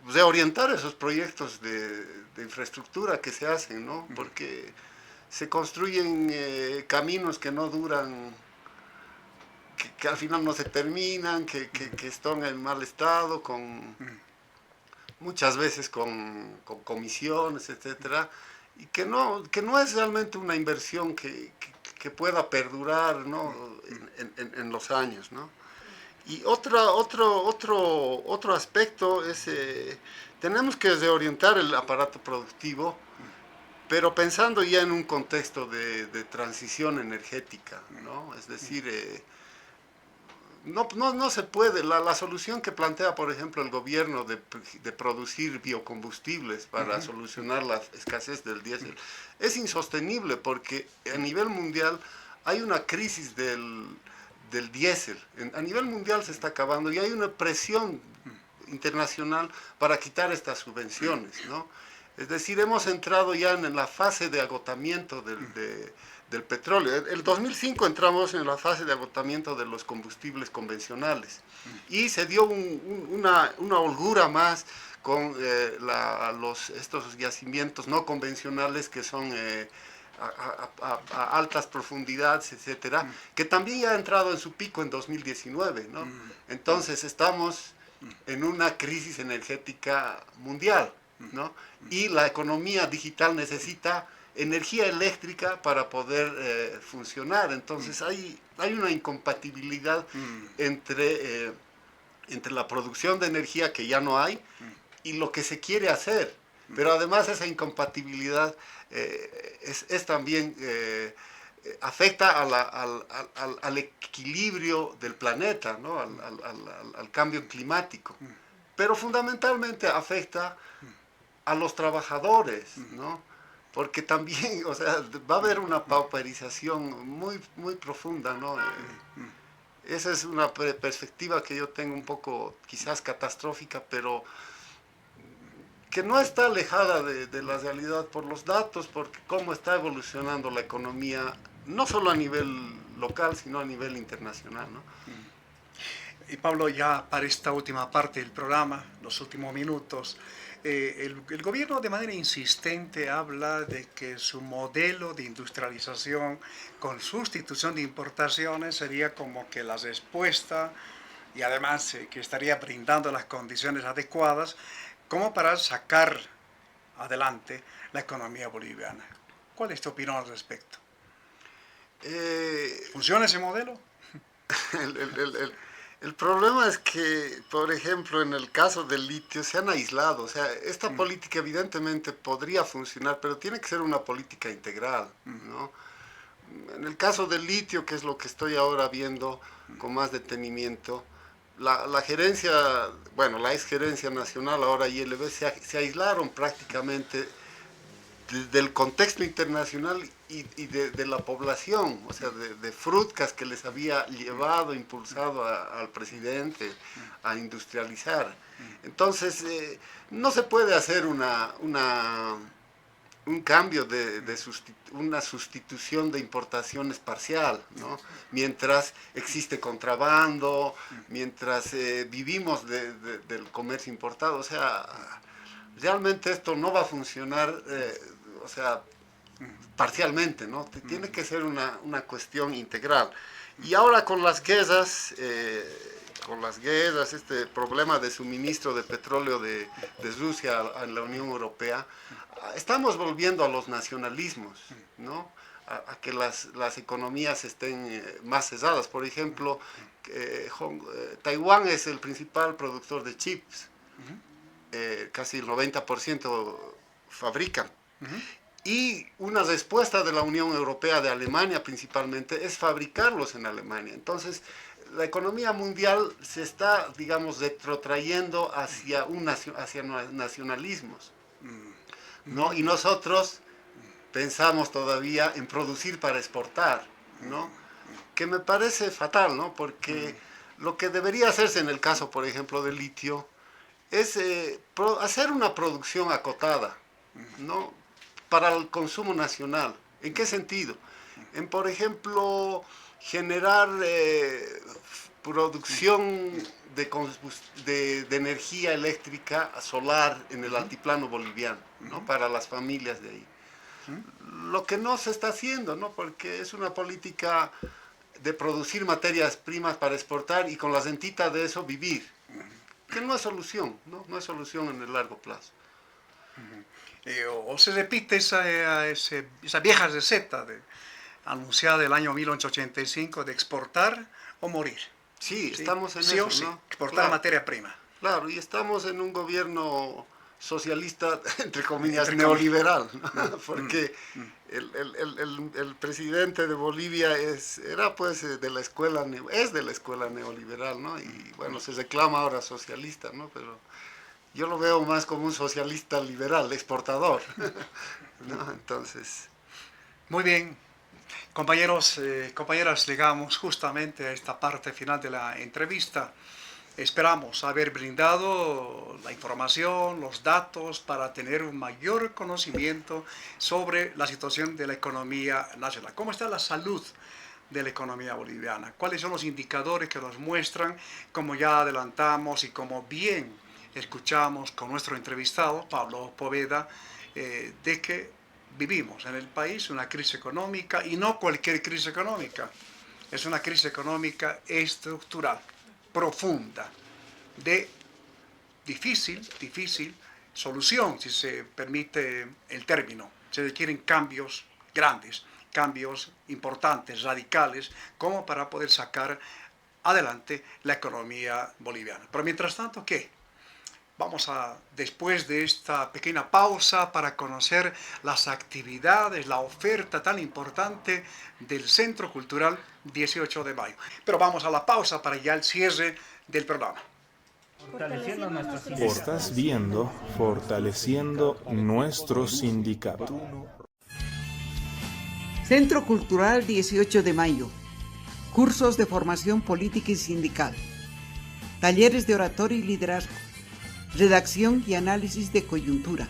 reorientar esos proyectos de infraestructura que se hacen, ¿no? Porque se construyen caminos que no duran, que al final no se terminan, que están en mal estado, muchas veces con comisiones, etcétera, y que no es realmente una inversión que pueda perdurar, ¿no? en los años, ¿no? Y otro aspecto es, tenemos que reorientar el aparato productivo, pero pensando ya en un contexto de transición energética, ¿no? Es decir, no se puede, la solución que plantea, por ejemplo, el gobierno de producir biocombustibles para solucionar la escasez del diésel, es insostenible, porque a nivel mundial hay una crisis del diésel. A nivel mundial se está acabando y hay una presión internacional para quitar estas subvenciones, ¿no? Es decir, hemos entrado ya en la fase de agotamiento del petróleo. En el 2005 entramos en la fase de agotamiento de los combustibles convencionales y se dio una holgura más con estos yacimientos no convencionales que son a altas profundidades, etcétera, que también ya ha entrado en su pico en 2019, ¿no? Entonces estamos en una crisis energética mundial, ¿no? Y la economía digital necesita energía eléctrica para poder funcionar. Entonces hay una incompatibilidad entre la producción de energía, que ya no hay, y lo que se quiere hacer. Pero además esa incompatibilidad es también afecta al equilibrio del planeta, ¿no? al cambio climático. Pero fundamentalmente afecta a los trabajadores, ¿no? porque también, o sea, va a haber una pauperización muy profunda, ¿no? Esa es una perspectiva que yo tengo un poco quizás catastrófica, pero que no está alejada de la realidad por los datos, porque cómo está evolucionando la economía, no solo a nivel local, sino a nivel internacional, ¿no? Y Pablo, ya para esta última parte del programa, los últimos minutos, el gobierno de manera insistente habla de que su modelo de industrialización con sustitución de importaciones sería como que la respuesta y además que estaría brindando las condiciones adecuadas como para sacar adelante la economía boliviana. ¿Cuál es tu opinión al respecto? ¿Funciona ese modelo? El problema es que, por ejemplo, en el caso del litio se han aislado. O sea, esta política evidentemente podría funcionar, pero tiene que ser una política integral, ¿no? En el caso del litio, que es lo que estoy ahora viendo con más detenimiento, la gerencia, bueno, la exgerencia nacional, ahora ILB, se aislaron prácticamente del contexto internacional y de la población, o sea, de Frutcas que les había llevado, impulsado al presidente a industrializar. Entonces, no se puede hacer un cambio una sustitución de importaciones parcial, ¿no? Mientras existe contrabando, mientras vivimos del comercio importado, o sea, realmente esto no va a funcionar, o sea, parcialmente, ¿no? Tiene que ser una cuestión integral. Y ahora con las guerras, este problema de suministro de petróleo de Rusia a la Unión Europea, estamos volviendo a los nacionalismos, ¿no? A que las economías estén más cesadas. Por ejemplo, Taiwán es el principal productor de chips, casi el 90% fabrican. Y una respuesta de la Unión Europea, de Alemania principalmente, es fabricarlos en Alemania. Entonces, la economía mundial se está, digamos, retrotrayendo hacia nacionalismos, ¿no? Y nosotros pensamos todavía en producir para exportar, ¿no? Que me parece fatal, ¿no? Porque lo que debería hacerse en el caso, por ejemplo, del litio, es hacer una producción acotada, ¿no? Para el consumo nacional. ¿En qué sentido? En, por ejemplo, generar producción de energía eléctrica solar en el altiplano boliviano, ¿no? Para las familias de ahí. Lo que no se está haciendo, ¿no? Porque es una política de producir materias primas para exportar y con la rentita de eso vivir, que no es solución, ¿no? No es solución en el largo plazo. O se repite esa vieja receta anunciada el año 1885 de exportar o morir. Sí, estamos en sí eso, o sí, ¿no? exportar Claro, materia prima. Claro, y estamos en un gobierno socialista, entre comillas, neoliberal, ¿no? Porque el presidente de Bolivia era pues de la escuela, es de la escuela neoliberal, ¿no? Y bueno, se reclama ahora socialista, ¿no? Pero yo lo veo más como un socialista liberal, exportador, ¿no? Entonces... Muy bien. Compañeros, compañeras, llegamos justamente a esta parte final de la entrevista. Esperamos haber brindado la información, los datos para tener un mayor conocimiento sobre la situación de la economía nacional. ¿Cómo está la salud de la economía boliviana? ¿Cuáles son los indicadores que nos muestran, como ya adelantamos y como bien escuchamos con nuestro entrevistado, Pablo Poveda, de que vivimos en el país una crisis económica, y no cualquier crisis económica, es una crisis económica estructural, profunda, de difícil solución, si se permite el término. Se requieren cambios grandes, cambios importantes, radicales, como para poder sacar adelante la economía boliviana. Pero mientras tanto, ¿qué? Vamos a, después de esta pequeña pausa, para conocer las actividades, la oferta tan importante del Centro Cultural 18 de Mayo. Pero vamos a la pausa para ya el cierre del programa. Estás viendo Fortaleciendo nuestro sindicato. Centro Cultural 18 de Mayo. Cursos de formación política y sindical. Talleres de oratoria y liderazgo. Redacción y análisis de coyuntura.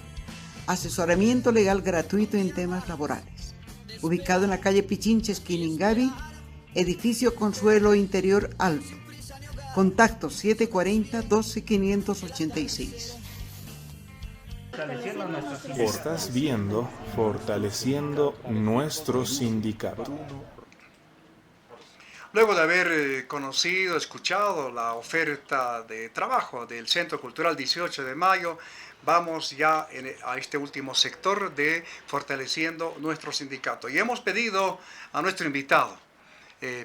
Asesoramiento legal gratuito en temas laborales. Ubicado en la calle Pichincha, esquina Ingavi, edificio Consuelo Interior Alto. Contacto 740-12-586. Estás viendo Fortaleciendo Nuestro Sindicato. Luego de haber conocido, escuchado la oferta de trabajo del Centro Cultural 18 de Mayo, vamos ya a este último sector de Fortaleciendo Nuestro Sindicato. Y hemos pedido a nuestro invitado,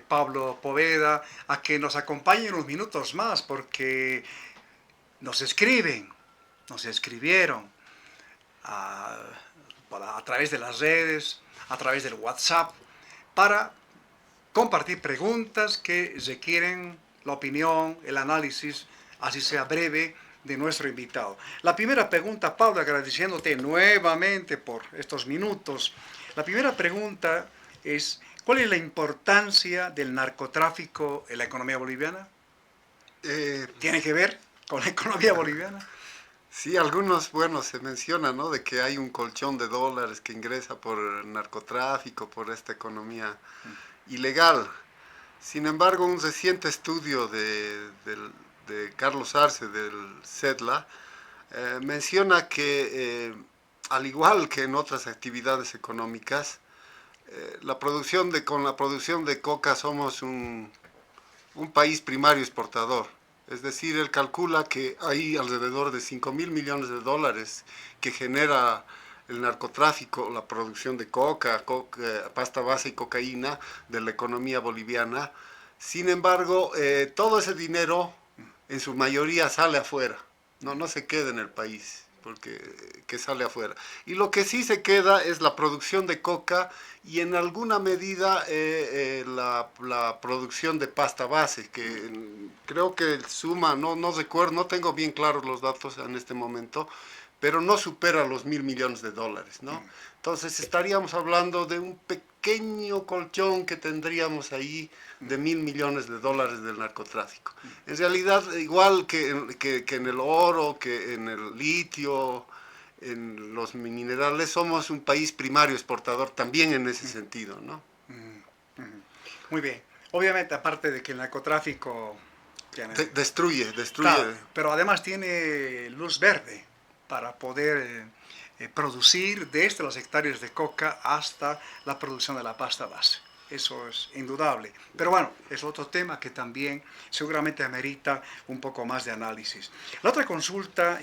Pablo Poveda, a que nos acompañe unos minutos más, porque nos escribieron a través de las redes, a través del WhatsApp, para compartir preguntas que requieren la opinión, el análisis, así sea breve, de nuestro invitado. La primera pregunta, Pablo, agradeciéndote nuevamente por estos minutos. La primera pregunta es, ¿cuál es la importancia del narcotráfico en la economía boliviana? ¿Tiene que ver con la economía boliviana? Sí, algunos, bueno, se menciona, ¿no?, de que hay un colchón de dólares que ingresa por el narcotráfico, por esta economía ilegal. Sin embargo, un reciente estudio de Carlos Arce, del CEDLA, menciona que, al igual que en otras actividades económicas, con la producción de coca somos un país primario exportador. Es decir, él calcula que hay alrededor de 5.000 millones de dólares que genera el narcotráfico, la producción de coca, pasta base y cocaína de la economía boliviana. Sin embargo, todo ese dinero en su mayoría sale afuera, no se queda en el país, que sale afuera. Y lo que sí se queda es la producción de coca y en alguna medida la producción de pasta base, que creo que suma, no recuerdo, no tengo bien claros los datos en este momento, pero no supera los 1.000 millones de dólares, ¿no? Entonces estaríamos hablando de un pequeño colchón que tendríamos ahí de 1.000 millones de dólares del narcotráfico. En realidad, igual que en el oro, que en el litio, en los minerales, somos un país primario exportador también en ese sentido, ¿no? Muy bien. Obviamente, aparte de que el narcotráfico destruye. Claro, pero además tiene luz verde para poder producir desde los hectáreas de coca hasta la producción de la pasta base. Eso es indudable. Pero bueno, es otro tema que también seguramente amerita un poco más de análisis. La otra consulta,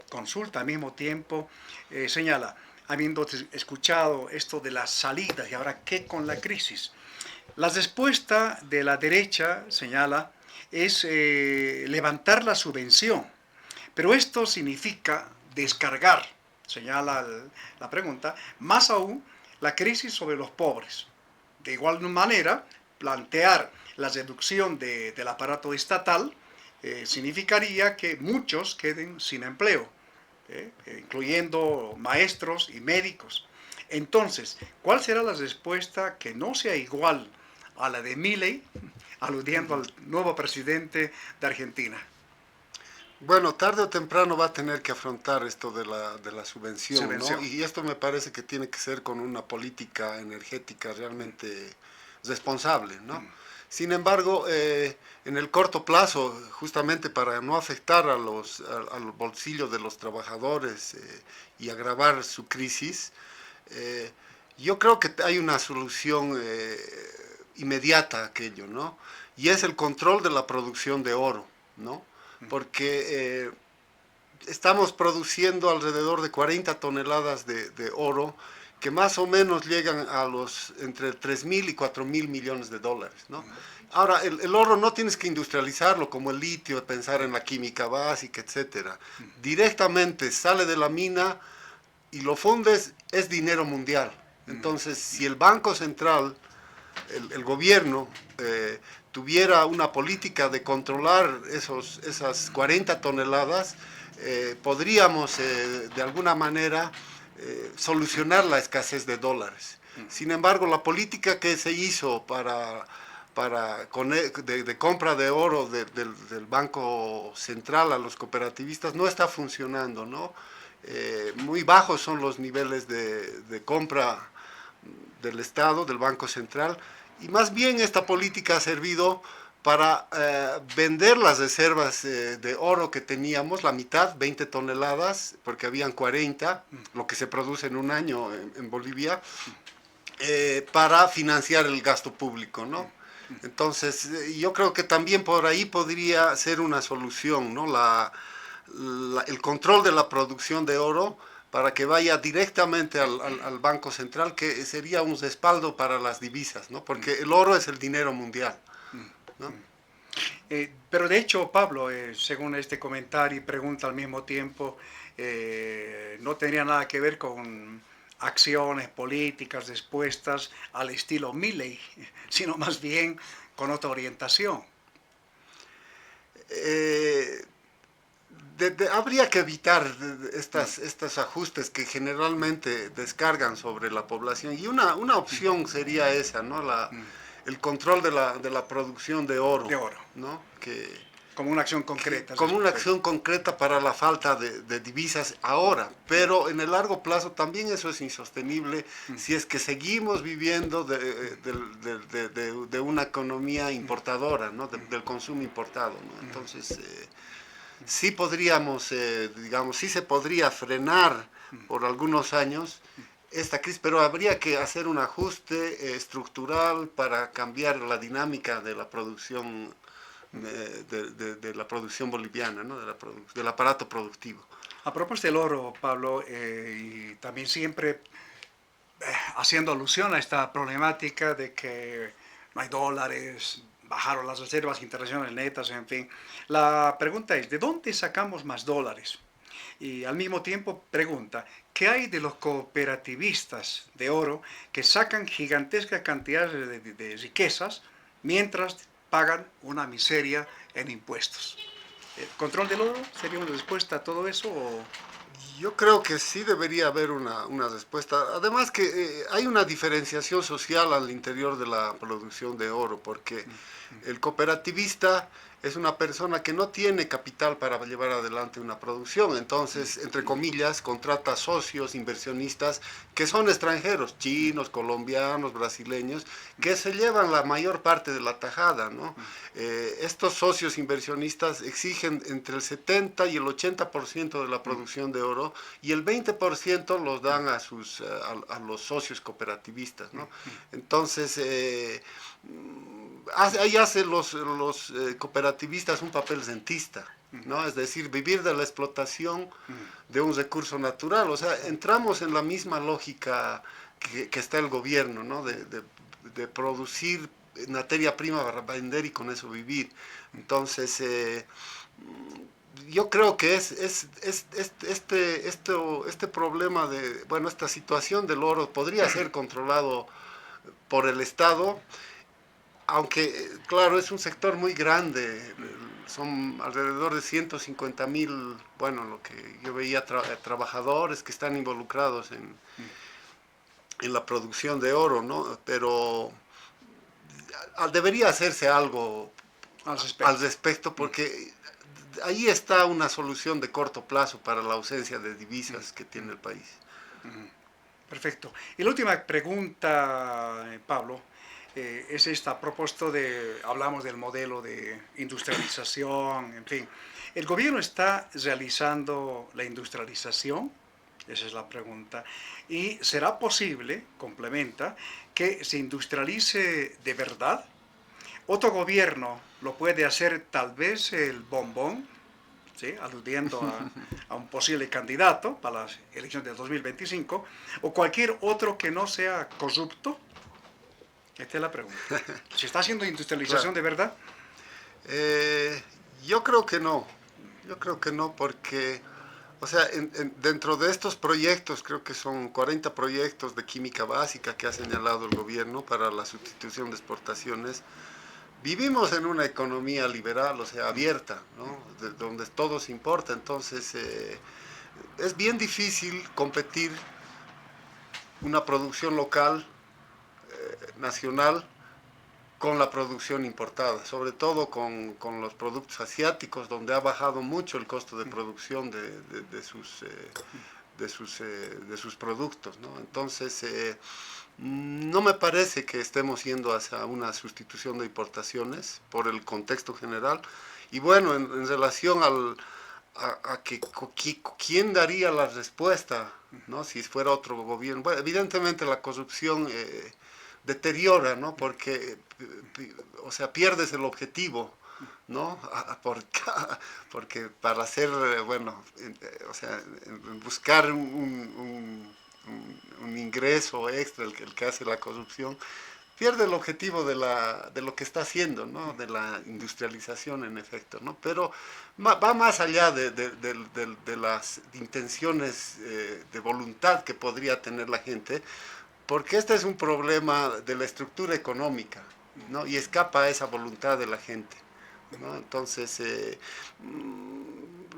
consulta al mismo tiempo, señala, habiendo escuchado esto de las salidas y ahora qué con la crisis. La respuesta de la derecha, señala, es levantar la subvención. Pero esto significa descargar, señala la pregunta, más aún la crisis sobre los pobres. De igual manera, plantear la reducción del aparato estatal significaría que muchos queden sin empleo, incluyendo maestros y médicos. Entonces, ¿cuál será la respuesta que no sea igual a la de Milei, aludiendo al nuevo presidente de Argentina? Bueno, tarde o temprano va a tener que afrontar esto de la subvención, ¿no? Y esto me parece que tiene que ser con una política energética realmente responsable, ¿no? Sin embargo, en el corto plazo, justamente para no afectar al bolsillo de los trabajadores y agravar su crisis, yo creo que hay una solución inmediata a aquello, ¿no? Y es el control de la producción de oro, ¿no? Porque estamos produciendo alrededor de 40 toneladas de oro que más o menos llegan a entre 3.000 y 4.000 millones de dólares, ¿no? Ahora, el oro no tienes que industrializarlo como el litio, pensar en la química básica, etcétera. Directamente sale de la mina y lo fundes, es dinero mundial. Entonces, si el Banco Central, el gobierno, tuviera una política de controlar esas 40 toneladas, podríamos de alguna manera solucionar la escasez de dólares. Sin embargo, la política que se hizo de compra de oro del Banco Central a los cooperativistas no está funcionando, ¿no? Muy bajos son los niveles de compra del Estado, del Banco Central, y más bien esta política ha servido para vender las reservas de oro que teníamos, la mitad, 20 toneladas, porque habían 40, lo que se produce en un año en Bolivia, para financiar el gasto público, ¿no? Entonces, yo creo que también por ahí podría ser una solución, ¿no? El control de la producción de oro para que vaya directamente al Banco Central, que sería un respaldo para las divisas, ¿no? Porque el oro es el dinero mundial, ¿no? Pero de hecho, Pablo, según este comentario y pregunta al mismo tiempo, no tenía nada que ver con acciones políticas dispuestas al estilo Milei, sino más bien con otra orientación. Habría que evitar estos ajustes que generalmente descargan sobre la población, y una opción sería esa, ¿no? El control de la producción de oro, ¿no? Como una acción concreta. Como una acción concreta para la falta de divisas ahora, pero en el largo plazo también eso es insostenible si es que seguimos viviendo de una economía importadora, ¿no? Del consumo importado, ¿no? Entonces, sí podríamos, digamos, sí se podría frenar por algunos años esta crisis, pero habría que hacer un ajuste estructural para cambiar la dinámica de la producción de la producción boliviana, ¿no? Del aparato productivo. A propósito del oro, Pablo, y también siempre haciendo alusión a esta problemática de que no hay dólares, bajaron las reservas internacionales netas, en fin. La pregunta es, ¿de dónde sacamos más dólares? Y al mismo tiempo pregunta, ¿qué hay de los cooperativistas de oro que sacan gigantescas cantidades de riquezas mientras pagan una miseria en impuestos? ¿El control del oro sería una respuesta a todo eso? ¿O? Yo creo que sí debería haber una respuesta. Además que hay una diferenciación social al interior de la producción de oro, porque el cooperativista es una persona que no tiene capital para llevar adelante una producción, entonces, entre comillas, contrata socios, inversionistas, que son extranjeros, chinos, colombianos, brasileños, que se llevan la mayor parte de la tajada, ¿no? Estos socios inversionistas exigen entre el 70 y el 80% de la producción de oro, y el 20% los dan a los socios cooperativistas, ¿no? Entonces, ahí hacen los cooperativistas un papel rentista, ¿no? Es decir, vivir de la explotación de un recurso natural. O sea, entramos en la misma lógica que está el gobierno, ¿no? De producir materia prima para vender y con eso vivir. Entonces, yo creo que este problema esta situación del oro podría ser controlado por el Estado, aunque, claro, es un sector muy grande, son alrededor de 150.000, bueno, lo que yo veía, trabajadores que están involucrados en la producción de oro, ¿no? Pero debería hacerse algo al respecto, porque ahí está una solución de corto plazo para la ausencia de divisas que tiene el país. Perfecto. Y la última pregunta, Pablo, es esta, a propósito hablamos del modelo de industrialización, en fin. ¿El gobierno está realizando la industrialización? Esa es la pregunta. ¿Y será posible, complementa, que se industrialice de verdad? ¿Otro gobierno lo puede hacer, tal vez el bombón, ¿sí? Aludiendo a un posible candidato para las elecciones del 2025, o cualquier otro que no sea corrupto? Esta es la pregunta. ¿Se está haciendo industrialización de verdad? Yo creo que no. Yo creo que no, porque, o sea, dentro de estos proyectos, creo que son 40 proyectos de química básica que ha señalado el gobierno para la sustitución de exportaciones. Vivimos en una economía liberal, o sea, abierta, ¿no? Donde todo se importa. Entonces, es bien difícil competir una producción local, nacional, con la producción importada, sobre todo con los productos asiáticos, donde ha bajado mucho el costo de producción de sus productos, ¿no? Entonces, no me parece que estemos yendo hacia una sustitución de importaciones por el contexto general. Y bueno, en relación a que quién daría la respuesta, ¿no? Si fuera otro gobierno. Bueno, evidentemente la corrupción deteriora, ¿no? Porque, o sea, pierdes el objetivo, ¿no? Porque para hacer, bueno, o sea, buscar un ingreso extra, el que hace la corrupción, pierde el objetivo de lo que está haciendo, ¿no? De la industrialización, en efecto, ¿no? Pero va más allá de las intenciones de voluntad que podría tener la gente, porque este es un problema de la estructura económica, ¿no? Y escapa a esa voluntad de la gente, ¿no? Entonces,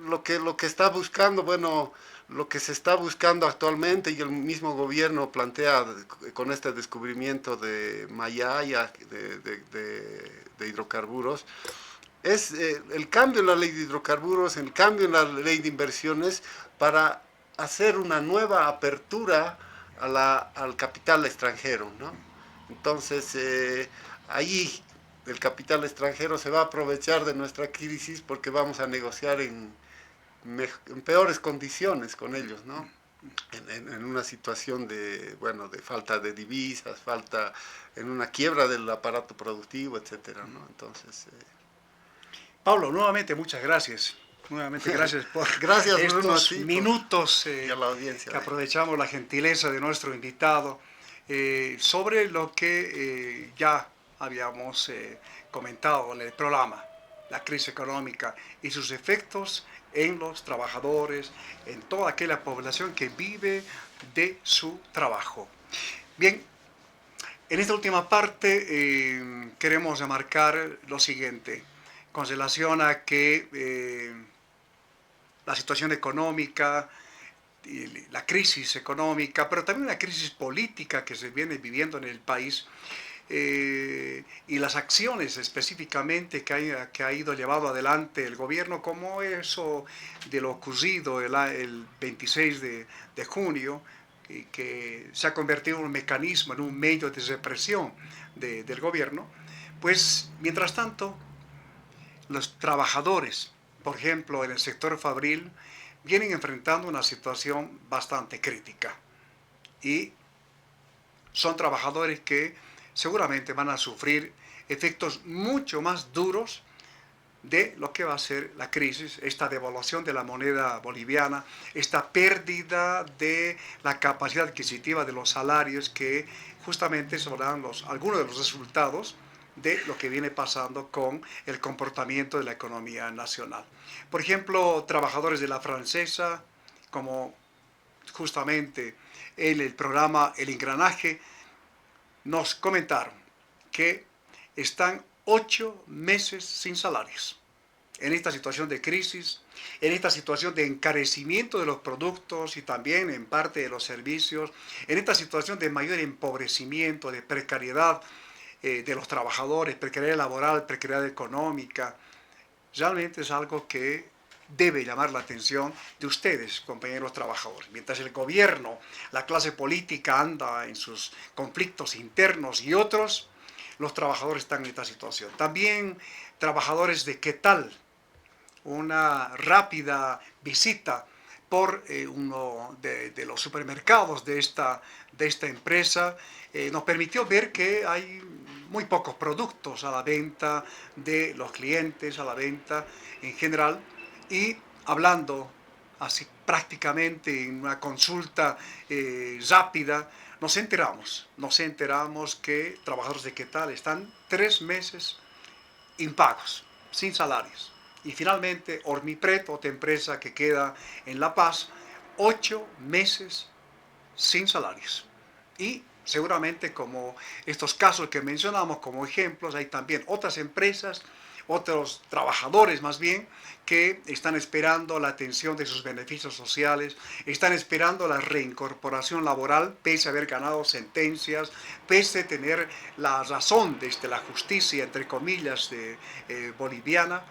lo que está buscando, bueno, lo que se está buscando actualmente, y el mismo gobierno plantea con este descubrimiento de Mallaya, de hidrocarburos, es el cambio en la ley de hidrocarburos, el cambio en la ley de inversiones, para hacer una nueva apertura al capital extranjero, ¿no? Entonces, ahí el capital extranjero se va a aprovechar de nuestra crisis, porque vamos a negociar en peores condiciones con ellos, ¿no? En una situación de falta de divisas, en una quiebra del aparato productivo, etcétera, ¿no? Entonces, Pablo, nuevamente muchas gracias. Nuevamente gracias por gracias, estos Bruno, sí, minutos y a la audiencia, que aprovechamos la gentileza de nuestro invitado sobre lo que ya habíamos comentado en el programa, la crisis económica y sus efectos en los trabajadores, en toda aquella población que vive de su trabajo. Bien, en esta última parte queremos remarcar lo siguiente, con relación a que la situación económica, la crisis económica, pero también la crisis política que se viene viviendo en el país, y las acciones específicamente que ha ido llevado adelante el gobierno, como eso de lo ocurrido el 26 de junio, y que se ha convertido en un mecanismo, en un medio de represión del gobierno, pues mientras tanto los trabajadores, por ejemplo en el sector fabril, vienen enfrentando una situación bastante crítica, y son trabajadores que seguramente van a sufrir efectos mucho más duros de lo que va a ser la crisis, esta devaluación de la moneda boliviana, esta pérdida de la capacidad adquisitiva de los salarios, que justamente son algunos de los resultados de lo que viene pasando con el comportamiento de la economía nacional. Por ejemplo, trabajadores de la Francesa, como justamente en el programa El Engranaje, nos comentaron que están 8 meses sin salarios. En esta situación de crisis, en esta situación de encarecimiento de los productos y también en parte de los servicios, en esta situación de mayor empobrecimiento, de precariedad de los trabajadores, precariedad laboral, precariedad económica, realmente es algo que debe llamar la atención de ustedes, compañeros trabajadores. Mientras el gobierno, la clase política anda en sus conflictos internos y otros, los trabajadores están en esta situación. También trabajadores de Quetal, una rápida visita por uno de los supermercados de esta empresa nos permitió ver que hay muy pocos productos a la venta de los clientes, a la venta en general. Y hablando así prácticamente en una consulta rápida, nos enteramos que trabajadores de Quetal están 3 meses impagos, sin salarios. Y finalmente Hormipret, otra empresa que queda en La Paz, 8 meses sin salarios. Y seguramente, como estos casos que mencionamos como ejemplos, hay también otras empresas, otros trabajadores más bien, que están esperando la atención de sus beneficios sociales, están esperando la reincorporación laboral, pese a haber ganado sentencias, pese a tener la razón desde la justicia, entre comillas, boliviana,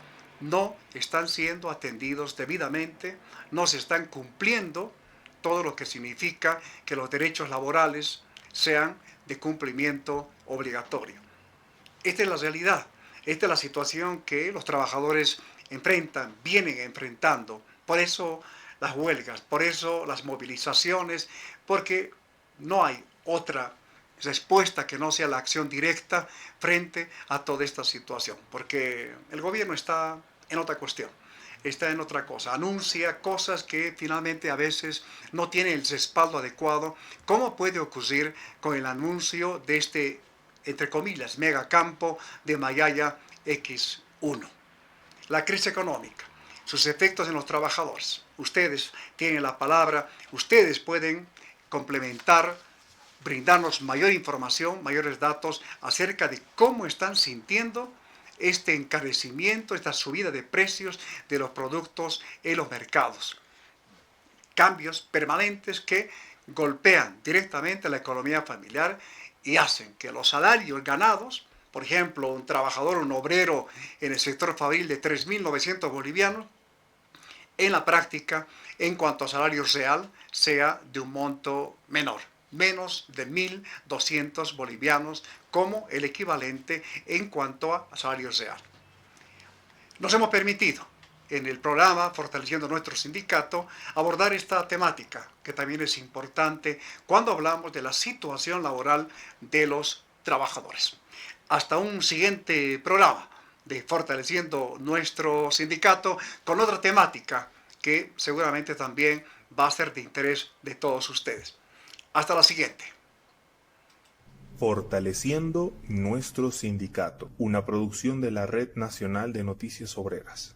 no están siendo atendidos debidamente, no se están cumpliendo todo lo que significa que los derechos laborales sean de cumplimiento obligatorio. Esta es la realidad, esta es la situación que los trabajadores vienen enfrentando. Por eso las huelgas, por eso las movilizaciones, porque no hay otra respuesta que no sea la acción directa frente a toda esta situación, porque el gobierno está en otra cuestión, está en otra cosa, anuncia cosas que finalmente a veces no tienen el respaldo adecuado, como puede ocurrir con el anuncio de este, entre comillas, megacampo de Mayaya X1. La crisis económica, sus efectos en los trabajadores. Ustedes tienen la palabra, ustedes pueden complementar, brindarnos mayor información, mayores datos acerca de cómo están sintiendo este encarecimiento, esta subida de precios de los productos en los mercados. Cambios permanentes que golpean directamente la economía familiar y hacen que los salarios ganados, por ejemplo, un trabajador, un obrero en el sector fabril de 3.900 bolivianos, en la práctica, en cuanto a salario real, sea de un monto menor, menos de 1.200 bolivianos como el equivalente en cuanto a salario real. Nos hemos permitido en el programa Fortaleciendo Nuestro Sindicato abordar esta temática, que también es importante cuando hablamos de la situación laboral de los trabajadores. Hasta un siguiente programa de Fortaleciendo Nuestro Sindicato con otra temática que seguramente también va a ser de interés de todos ustedes. Hasta la siguiente. Fortaleciendo Nuestro Sindicato, una producción de la Red Nacional de Noticias Obreras.